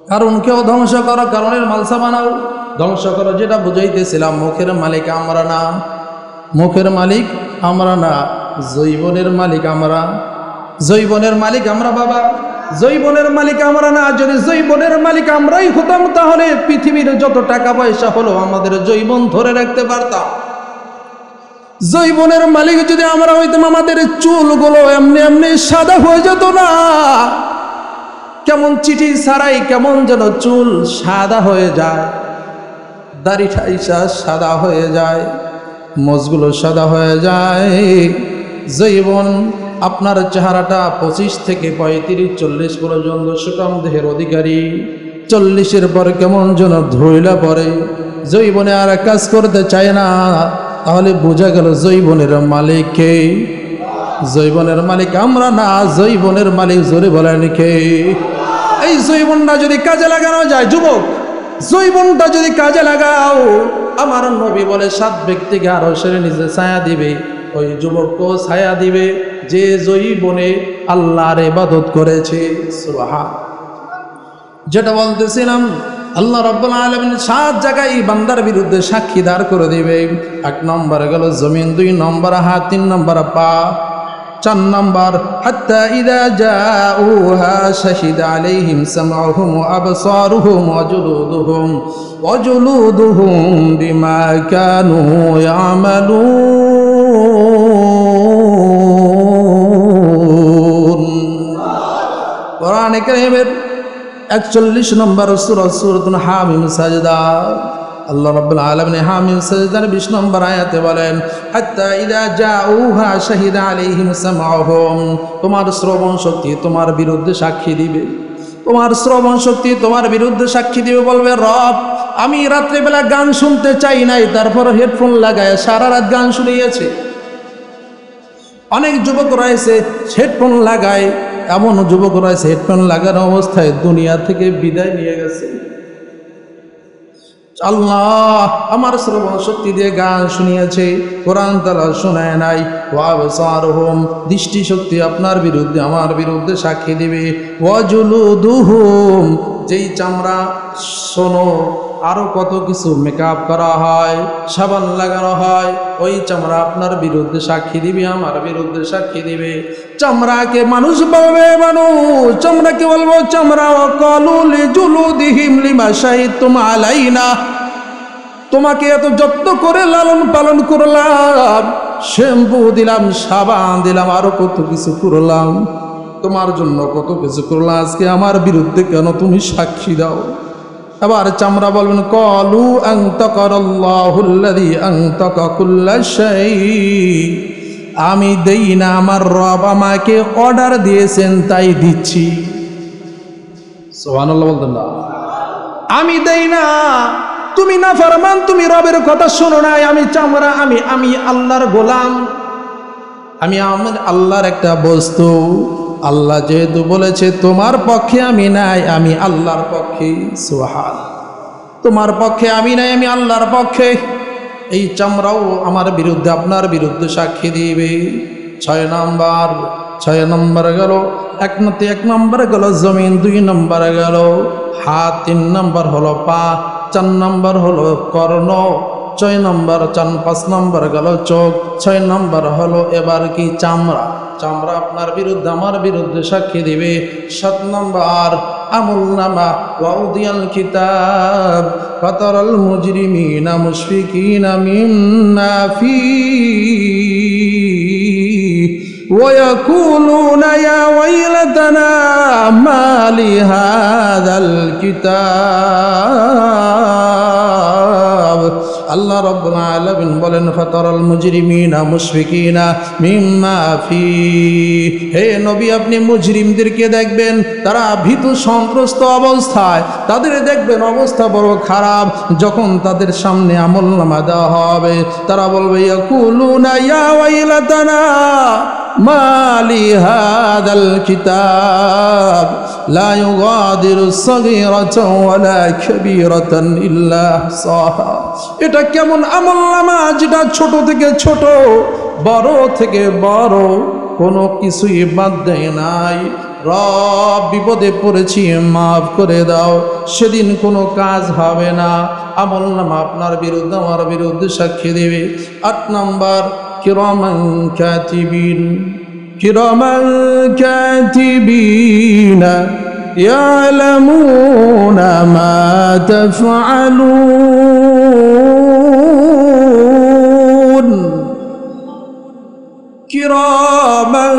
কারুনকেও ধ্বংস করো, কারুনের মালসাবানাও ধ্বংস করো। যেটা বুঝাইতেছিলাম, মুখের মালিক আমরা না, মুখের মালিক আমরা না, জৈবনের মালিক আমরা। জৈবনের মালিক আমরা বাবা, জৈবনের মালিক আমরা না। যদি জৈবনের মালিক আমরাই হতাম, তাহলে পৃথিবীর যত টাকা পয়সা হলো আমাদের জৈবন ধরে রাখতে পারতাম। জৈবনের মালিক যদি আমরা হইতাম, আমাদের চুলগুলো এমনি এমনি সাদা হয়ে যেত না। কেমন চিঠি ছাড়াই কেমন যেন চুল সাদা হয়ে যায়, দাড়ি ঠাইসা সাদা হয়ে যায়, মোজগুলো সাদা হয়ে যায়। জৈবন আপনার চেহারাটা 25 থেকে 35-40 পর্যন্ত সুঠাম দেহের অধিকারী, 40-এর পর কেমন যেন ধুইলা পড়ে, জৈবনে আর কাজ করতে চায় না। তাহলে বোঝা গেল জৈবনের মালিক কে? জৈবনের মালিক আমরা না, জৈবনের মালিক জোরে বলেন কে? এই জৈবনটা যদি কাজে লাগানো যায়, যুবক জৈবনটা যদি কাজে লাগাও, আমার নবী বলে 7 ব্যক্তিকে আরশের নিচে ছায়া দিবে। ওই যুবককেও ছায়া দিবে যে জৈবনে আল্লাহর ইবাদত করেছে। সুবহান। যেটা বলতেছিলাম, আল্লাহ রাব্বুল আলামিন 7 জায়গায় বান্দার বিরুদ্ধে সাক্ষী দাঁড় করে দিবে। 1 নম্বর গেল জমিন, 2 নম্বর হাত, 3 নম্বর পা, 4 নম্বর হাত্তা ইযা জাউহা শাহিদা আলাইহিম সামউহুম ওয়া আবসারুহুম ওয়া জুলুদুহুম বিমা কানু ইয়ামালুন। কোরআনে কারীমের 41 নম্বর সূরা সূরাতুল হামিম সাজদা, আল্লাহ রাব্বুল আলামিন হামিম সাজদার 20 নম্বর আয়াতে বলেন, হাত্তা ইযা জাউহা শাহিদা আলাইহিম সামউহুম, তোমার শ্রবণ শক্তি তোমার বিরুদ্ধে সাক্ষী দিবে। তোমার শ্রবণ শক্তি তোমার বিরুদ্ধে সাক্ষী দিবে, বলবে রব আমি রাত্রিবেলা গান শুনতে চাই নাই, তারপর হেডফোন লাগায় সারা রাত গান শুনিয়েছে। অনেক যুবক রয়েছে হেডফোন লাগায়, এমন যুবক রয়েছে হেডফোন লাগানো অবস্থায় দুনিয়া থেকে বিদায় নিয়ে গেছে। আল্লাহ আমার শ্রবণ শক্তি দিয়ে গান শুনিয়েছে, কোরআন তেলাওয়াত শোনায় নাই। ওয়া আবসারুহুম, দৃষ্টি শক্তি আপনার বিরুদ্ধে আমার বিরুদ্ধে সাক্ষী দিবে। ওয়া জুলুদুহুম, যেই চামড়া, শোনো আরো কত কিছু মেকআপ করা হয়, সাবান লাগানো হয়, ওই চামড়া আপনার বিরুদ্ধে সাক্ষী দিবে, আমার বিরুদ্ধে সাক্ষী দিবে। চামড়াকে মানুষ বলবে, মানুষ চামড়াকে বলবো চামড়া, ওয়াকালু লিজুলুদিহিম লিমা শাহিদতুম আলাইনা, তোমাকে এত যত্ন করে লালন পালন করলাম, শ্যাম্পু দিলাম, সাবান দিলাম, আরো কত কিছু করলাম, তোমার জন্য কত কিছু করলাম, আজকে আমার বিরুদ্ধে কেন তুমি সাক্ষী দাও? আবার চামড়া বলবেন, ক্বালু আনতাকাল্লাহুল্লাযী আনতাকা কুল্লা শাই, আমি দেই না, আমার রব আমাকে অর্ডার দিয়েছেন তাই দিচ্ছি। সুবহানাল্লাহ বলতেন না? আমি দেই না, তুমি না ফরমান, তুমি রবের কথা শোনো নাই। আমি চামড়া, আমি আল্লাহর গোলাম, আমি আল্লাহর একটা বস্তু। আল্লাহ যেহেতু বলেছে তোমার পক্ষে আমি নাই, আমি আল্লাহর পক্ষে। সুবহান। তোমার পক্ষে আমি নাই, আমি আল্লাহর পক্ষে। এই চামড়াও আমার বিরুদ্ধে আপনার বিরুদ্ধে সাক্ষী দিবে। 6 নম্বর গেল, 1 নম্বর গেল জমিন, 2 নম্বর গেল হাত, 3 নম্বর হলো পা, 4 নম্বর হলো কর্ণ, 5 নম্বর গেল চোখ, 6 নম্বর হলো এবার কি চামড়া। চামড়া আপনার বিরুদ্ধে আমার বিরুদ্ধে সাক্ষী দিবে। 7 নম্বর আমুলনামা, ওয়াউদিয়াল কিতাব ফাতারাল মুজরিমিনা মুশফিকিনা মিম্মা ফীহি ওয়ায়াকুলুনা ইয়া ওয়াইলাতানা মা লিহাযাল কিতাব আল্লাহ রাব্বুল আলামিন বলেন ফাতারাল মুজরিমিনা মুশফিকিনা মিম্মা ফি, হে নবী আপনি মুজরিমদেরকে দেখবেন তারা ভীতু সন্ত্রস্ত অবস্থায়, তাদের দেখবেন অবস্থা বড় খারাপ। যখন তাদের সামনে আমলনামা দেওয়া হবে তারা বলবে ইয়াকুলুনা ইয়া ওয়াইলাতানা মালি হাদাল কিতাব লা ইউগাদিরু সগীরাতান ওয়ালা কাবীরাতান ইল্লা আহসাহা। এটা কেমন আমলনামা যেটা ছোট থেকে ছোট, বড় থেকে বড় কোনো কিছুই বাদ দেয় নাই। রব বিপদে পড়েছি মাফ করে দাও, সেদিন কোনো কাজ হবে না, আমলনামা আপনার বিরুদ্ধে আমার বিরুদ্ধে সাক্ষী দেবে। 8 নম্বর কিরামান কাতিবিন, কিরামান কাতিবিন ইয়ালামুনা মা তাফআলুন, কিরামান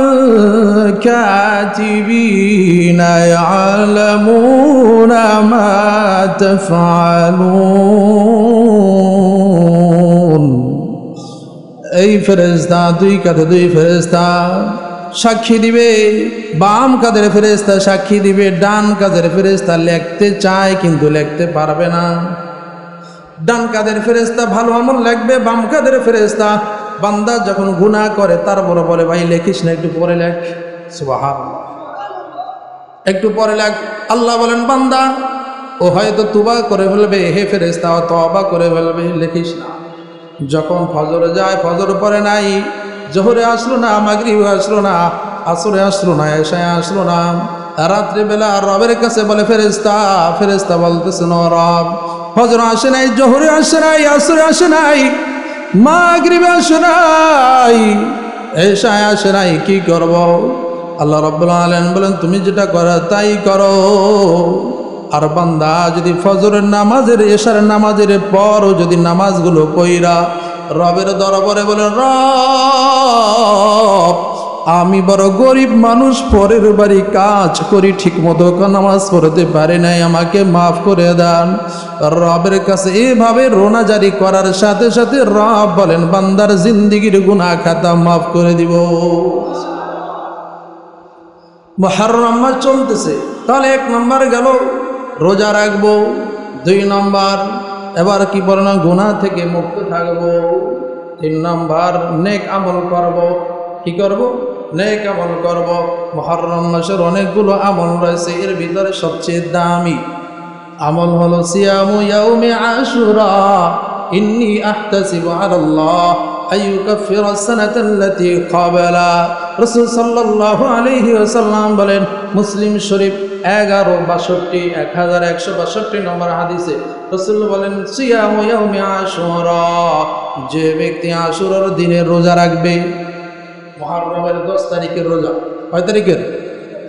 কাতিবিনা ইয়ালামুনা মা তাফআলুন। এই ফেরেশতা, দুই কাঁধে দুই ফেরেশতা সাক্ষী দিবে, বাম কাঁধের ফেরেশতা সাক্ষী দিবে, ডান কাঁধের ফেরেশতা লিখতে চায় কিন্তু লিখতে পারবে না। ডান কাঁধের ফেরেশতা ভালো আমল লিখবে, বাম কাঁধের ফেরেশতা বান্দা যখন গুনাহ করে তারপরে বলে ভাই লেখিস না, একটু পরে লেখ। সুবহানাল্লাহ, একটু পরে লেখ। আল্লাহ বলেন বান্দা ও হয়তো তওবা করে ফেলবে, হে ফেরেশতা ও তওবা করে ফেলবে, লেখিস না। যখন ফজরে যায়, ফজর পরে নাই, জোহরে আসলো না, মাগরিবে আসলো না, আসরে আসলো না, এশায় আসলো না, রাত্রিবেলা রবের কাছে বলে ফেরেশতা, ফেরেশতা বলতেছেন ও রব ফজর আসে নাই, জোহরে আসে নাই, আসরে আসে নাই, মাগরিবে আসে নাই, এশায় আসে নাই, কি করব? আল্লাহ রাব্বুল আলামিন বলেন তুমি যেটা করো তাই করো। আর বান্দা যদি ফজরের নামাজের এশার নামাজের পরও যদি নামাজগুলো কইরা রবের দরবারে বলেন রব আমি বড় গরিব মানুষ, পরের বাড়ি কাজ করি, ঠিক মতো নামাজ পড়তে পারি নাই, আমাকে মাফ করে দেন। রবের কাছে এভাবে রোনা জারি করার সাথে সাথে রব বলেন বান্দার জিন্দেগির গুনাহ খাতা মাফ করে দিব। মুহররম মাস চলতেছে, তাহলে 1 নম্বর গেল, রোজা রাখবো। 2 নম্বর এবার কি বলে না, গুনাহ থেকে মুক্ত থাকবো। 3 নম্বর নেক আমল করব। কি করব? নেক আমল করব। মুহররম মাসের অনেকগুলো আমল রয়েছে, এর ভিতরে সবচেয়ে দামি আমল হলো সিয়ামু ইয়াউমি আশুরা, ইন্নী আহতাসিবু আলাল্লাহ আইয়ুকাফিরা সানাতাল্লাতী ক্বাবলা। রাসূল সাল্লাল্লাহু আলাইহি ওয়াসাল্লাম বলেন, মুসলিম শরীফ 1162 নম্বর হাদিসে রাসূল বলেন সিয়ামু ইয়াউমি আশুরা, যে ব্যক্তি আশুরার দিনে রোজা রাখবে, মুহররমের 10 তারিখের রোজা, কয় তারিখের?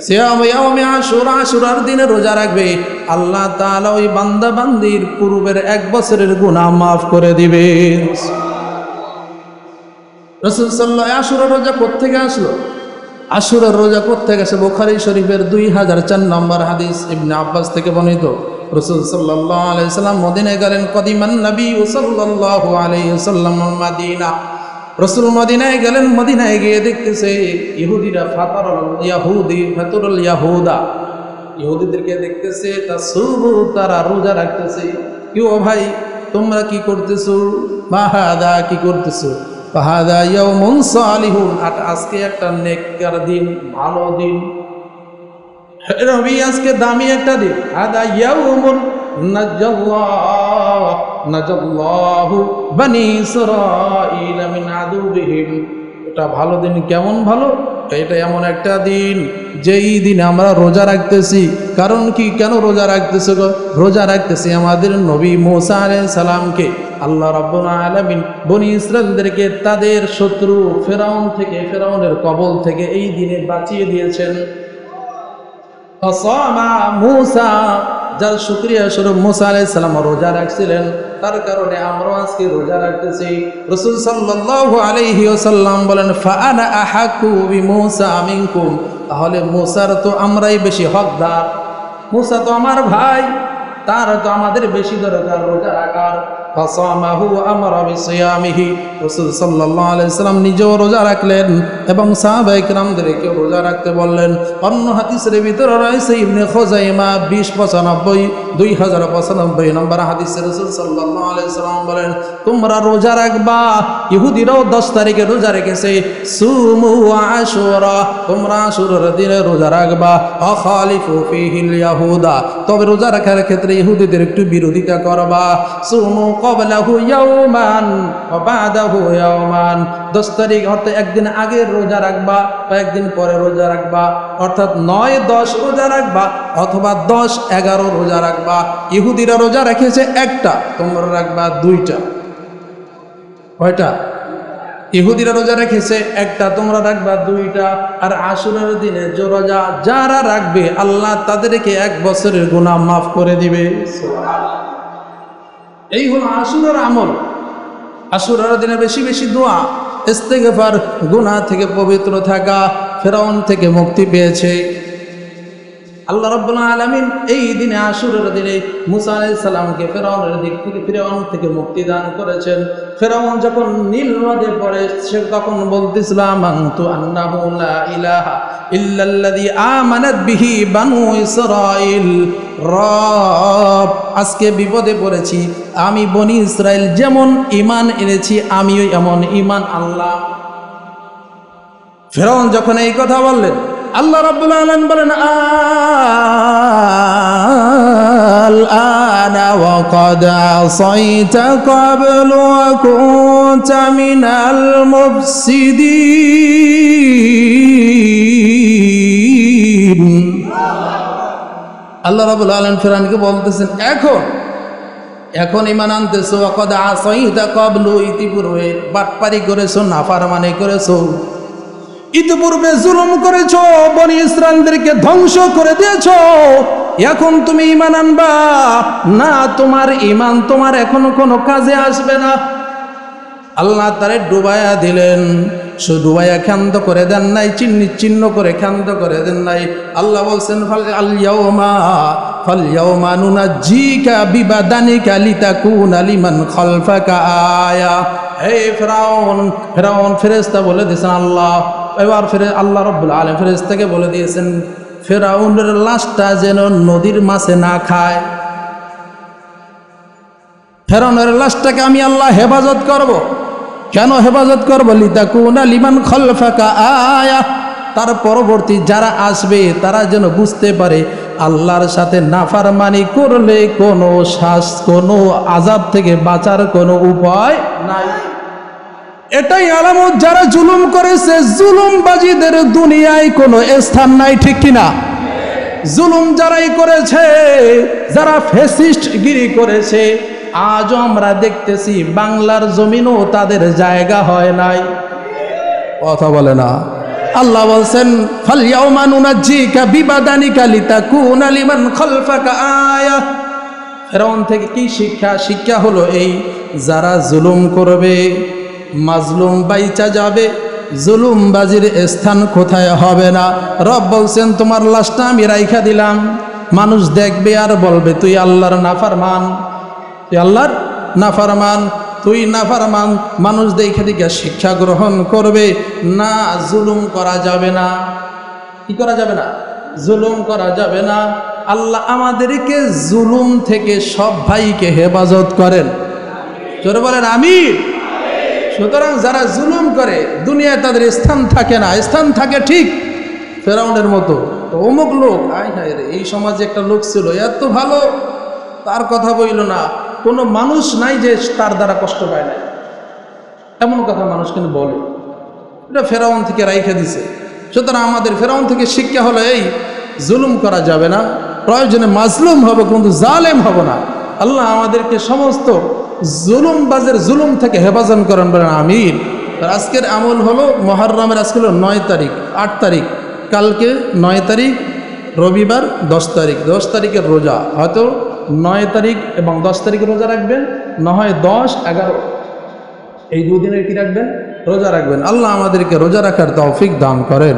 সিয়ামু ইয়াউমি আশুরা, আশুরার দিনে রোজা রাখবে, আল্লাহ তাআলা ওই বান্দা বান্দির পূর্বের 1 বছরের গুনাহ মাফ করে দিবেন। রাসূল সাল্লাল্লাহু আলাইহি আশুরার রোজা কোত্থেকে আসলো? আশুরার রোজা কোত্থেকে আসে? বুখারী শরীফের 2004 নম্বর হাদিস, ইবনে আব্বাস থেকে বর্ণিত। রাসূল সাল্লাল্লাহু আলাইহি সাল্লাম মদিনায় গেলেন, কদিমান নবী সাল্লাল্লাহু আলাইহি সাল্লাম মদিনা, রাসূল মদিনায় গেলেন, মদিনায় গিয়ে দেখতেছে ইহুদিরা ফাতারুল ইয়াহুদা, ইহুদিদেরকে দেখতেছে তাসুবু, তারা রোজা রাখতেছে। কি ও ভাই তোমরা কি করতেছো? মাহাদা, কি করতেছো? ফাহাদা ইয়াউমুন সালিহুন, আজকে একটা নেককার দিন, ভালো দিন, রবি আজকে দামি একটা দিন। হাদা ইয়াউমুন নাজাল্লাহু বানি ইসরাঈল মিন আদুবিহিম, এটা ভালো দিন। কেমন ভালো? এটা এমন একটা দিন যেই দিন আমরা রোজা রাখতেছি। কারণ কি, কেন রোজা রাখতেছি? রোজা রাখতেছি আমাদের নবী মুসা আলাইহিস সালামকে আল্লাহ রাব্বুল আলামিন বনি ইসরাঈলদেরকে তাদের শত্রু ফেরাউন থেকে, ফেরাউনের কবল থেকে এই দিনে বাঁচিয়ে দিয়েছেন। ফাসামা মুসা, যার শুকরিয়া স্বরূপ মুসা আলাইহিস সালাম রোজা রাখছিলেন, তার কারণে আমরা আজকে রোজা রাখতেছি। রাসূল সাল্লাল্লাহু আলাইহি ওয়াসাল্লাম বলেন ফাআনা আহাক্কু বিমুসা মিনকুম, তাহলে মুসার তো আমরাই বেশি হকদার, মুসা তো আমার ভাই, তার তো আমাদের বেশি দরকার রোজা রাখার। ফাসামাহু আমরা বিসিয়ামিহি। রাসূল সাল্লাল্লাহু আলাইহি সাল্লাম নিজেও রোজা রাখলেন এবং সাহাবায়ে কিরামদেরকে রোজা রাখতে বললেন। অন্য হাদিসের ভিতরে রয়েছে ইবনে খুজাইমা 2095 2095 নম্বর হাদিসে রাসূল সাল্লাল্লাহু আলাইহি সাল্লাম বলেন, তোমরা রোজা রাখবা। ইহুদিরাও 10 তারিখে রোজা রেখেছে। সুমু আশুরা, তোমরা আশুরার দিনে রোজা রাখবা। আখালিফু ফিহিল ইয়াহুদা, তবে রোজা রাখার ক্ষেত্রে ইহুদিদের একটু বিরোধিতা করবা। সুমু ক্বাবলাহু ইয়াওমান ওয়া বাদাহু ইয়াওমান, 10 তারিখ অর্থাৎ একদিন আগে রোজা রাখবা বা একদিন পরে রোজা রাখবা, অর্থাৎ 9-10 রোজা রাখবা অথবা 10-11 রোজা রাখবা। ইহুদিরা রোজা রেখেছে একটা, তোমরা রাখবা 2টা। কয়টা? ইহুদিরা রোজা রেখেছে একটা, তোমরা রাখবা 2টা। আর আশুরার দিনে যে রোজা যারা রাখবে আল্লাহ তাদেরকে 1 বছরের গুনাহ মাফ করে দিবে। এই হলো আশুরার আমল। আশুরার দিনে বেশি বেশি দোয়া, ইস্তেগফার, গুনাহ থেকে পবিত্র থাকা। ফেরাউন থেকে মুক্তি পেয়েছে আল্লাহ রাব্বুল আলামিন। এই দিনে আশুরার দিনে মুসা আলাইহিস সালামকে ফেরাউন থেকে মুক্তি দান করেছেন। ফেরাউন যখন নীল নদে পড়ে সে তখন বলতেছিল, আমানতু আন্নাহু লা ইলাহা ইল্লাল্লাযী আমানাত বিহি বানু ইসরাঈল। রব, আজকে বিপদে পড়েছি, আমি বনি ইসরাইল যেমন ঈমান এনেছি আমিও এমন ঈমান আল্লাহ। ফেরাউন যখন এই কথা বললেন, আল্লাহ রাব্বুল আলামিন বলেন, আল-আনা ওয়া ক্বাদ আসাইতা ক্বাবলু ওয়া কুনতা মিনাল মুফসিদিন। আল্লাহ রাব্বুল আলামিন ফেরাউনকে বলতেছেন, এখন ঈমান আনতেছো, ওয়া ক্বাদ আসাইতা ক্বাবলু, ইতিপূর্বে বাটপারি করেছো, নাফরমানি করেছো, ইতিপূর্বে জুলুম করেছো, বনি ইসরাইলদেরকে ধ্বংস করে দিয়েছো। এখন তুমি ঈমান আনবা না? তোমার ঈমান তোমার এখনো কোনো কাজে আসবে না। আল্লাহ তারে ডুবাইয়া দিলেন। শুধু ডুবাইয়া ক্ষান্ত করে দেন নাই, চিহ্ন করে ক্ষান্ত করে দেন নাই। আল্লাহ বলছেন, ফাল-ইয়াওমা নুনাজ্জিকা বিবাদানিকা লিতাকুনা লিমান খালফাকা আয়া। হে ফেরাউন, ফেরেশতা বলে দিয়েছেন আল্লাহ। এবার আল্লাহ রাব্বুল আলামিন ফেরেশতাকে বলে দিয়েছেন, ফেরাউনের লাশটা যেন নদীর মাছে না খায়। ফেরাউনের লাশটাকে আমি আল্লাহ হেফাজত করব। কেন হেফাজত করব? লিতাকুনা লিমান খালফাকা আয়া, তার পরবর্তী যারা আসবে তারা যেন বুঝতে পারে আল্লাহর সাথে নাফরমানি করলে কোনো আযাব থেকে বাঁচার কোনো উপায় নাই। এটাই আলামত যারা জুলুম করেছে, জুলুমবাজীদের দুনিয়ায় কোনো স্থান নাই, ঠিক কিনা? জুলুম যারাই করেছে, যারা ফ্যাসিস্ট গিরি করেছে, আজও আমরা দেখতেছি বাংলার জমিনও তাদের জায়গা হয় নাই। কথা বলে না। আল্লাহ বলছেন, ফাল-ইয়াওমা নুনাজ্জিকা বিবাদানিকা লিতাকুনা লিমান খালফাকা আয়া। ফেরাউন থেকে কি শিক্ষা? শিক্ষা হলো এই, যারা জুলুম করবে মাজলুম বাইচা যাবে, জুলুমবাজির স্থান কোথায় হবে না। রব বলছেন, তোমার লাশটা আমি রাইখা দিলাম, মানুষ দেখবে আর বলবে তুই আল্লাহর নাফরমান, তুই আল্লাহর নাফরমান, তুই নাফরমান। মানুষ দেখে দেখে শিক্ষা গ্রহণ করবে না। জুলুম করা যাবে না। কি করা যাবে না? জুলুম করা যাবে না। আল্লাহ আমাদেরকে জুলুম থেকে সব ভাইকে হেফাজত করেন। জোরে বলেন আমিন। সুতরাং যারা জুলুম করে দুনিয়ায় তাদের স্থান থাকে না, স্থান থাকে ঠিক ফেরাউনের মতো। তো অমুক লোক, আয় হায় রে, এই সমাজে একটা লোক ছিল এত ভালো, তার কথা বইল না, কোনো মানুষ নাই যে তার দ্বারা কষ্ট পায় নাই, এমন কথা মানুষ কিন্তু বলে। এটা ফেরাউন থেকে রাইখা দিছে। সুতরাং আমাদের ফেরাউন থেকে শিক্ষা হলো এই, জুলুম করা যাবে না, প্রয়োজনে মাজলুম হবে কিন্তু জালেম হব না। আল্লাহ আমাদেরকে সমস্ত জুলুমবাজের জুলুম থেকে হেফাজত করেন, বলেন আমিন। আজকের আমল হলো মুহররমের, আজকে হলো 9 তারিখ, 8 তারিখ, কালকে 9 তারিখ, রবিবার 10 তারিখ। 10 তারিখের রোজা, হয়তো 9 তারিখ এবং 10 তারিখে রোজা রাখবেন, না হয় 10, 11 এই 2 দিনের কি রাখবেন? রোজা রাখবেন। আল্লাহ আমাদেরকে রোজা রাখার তৌফিক দান করেন।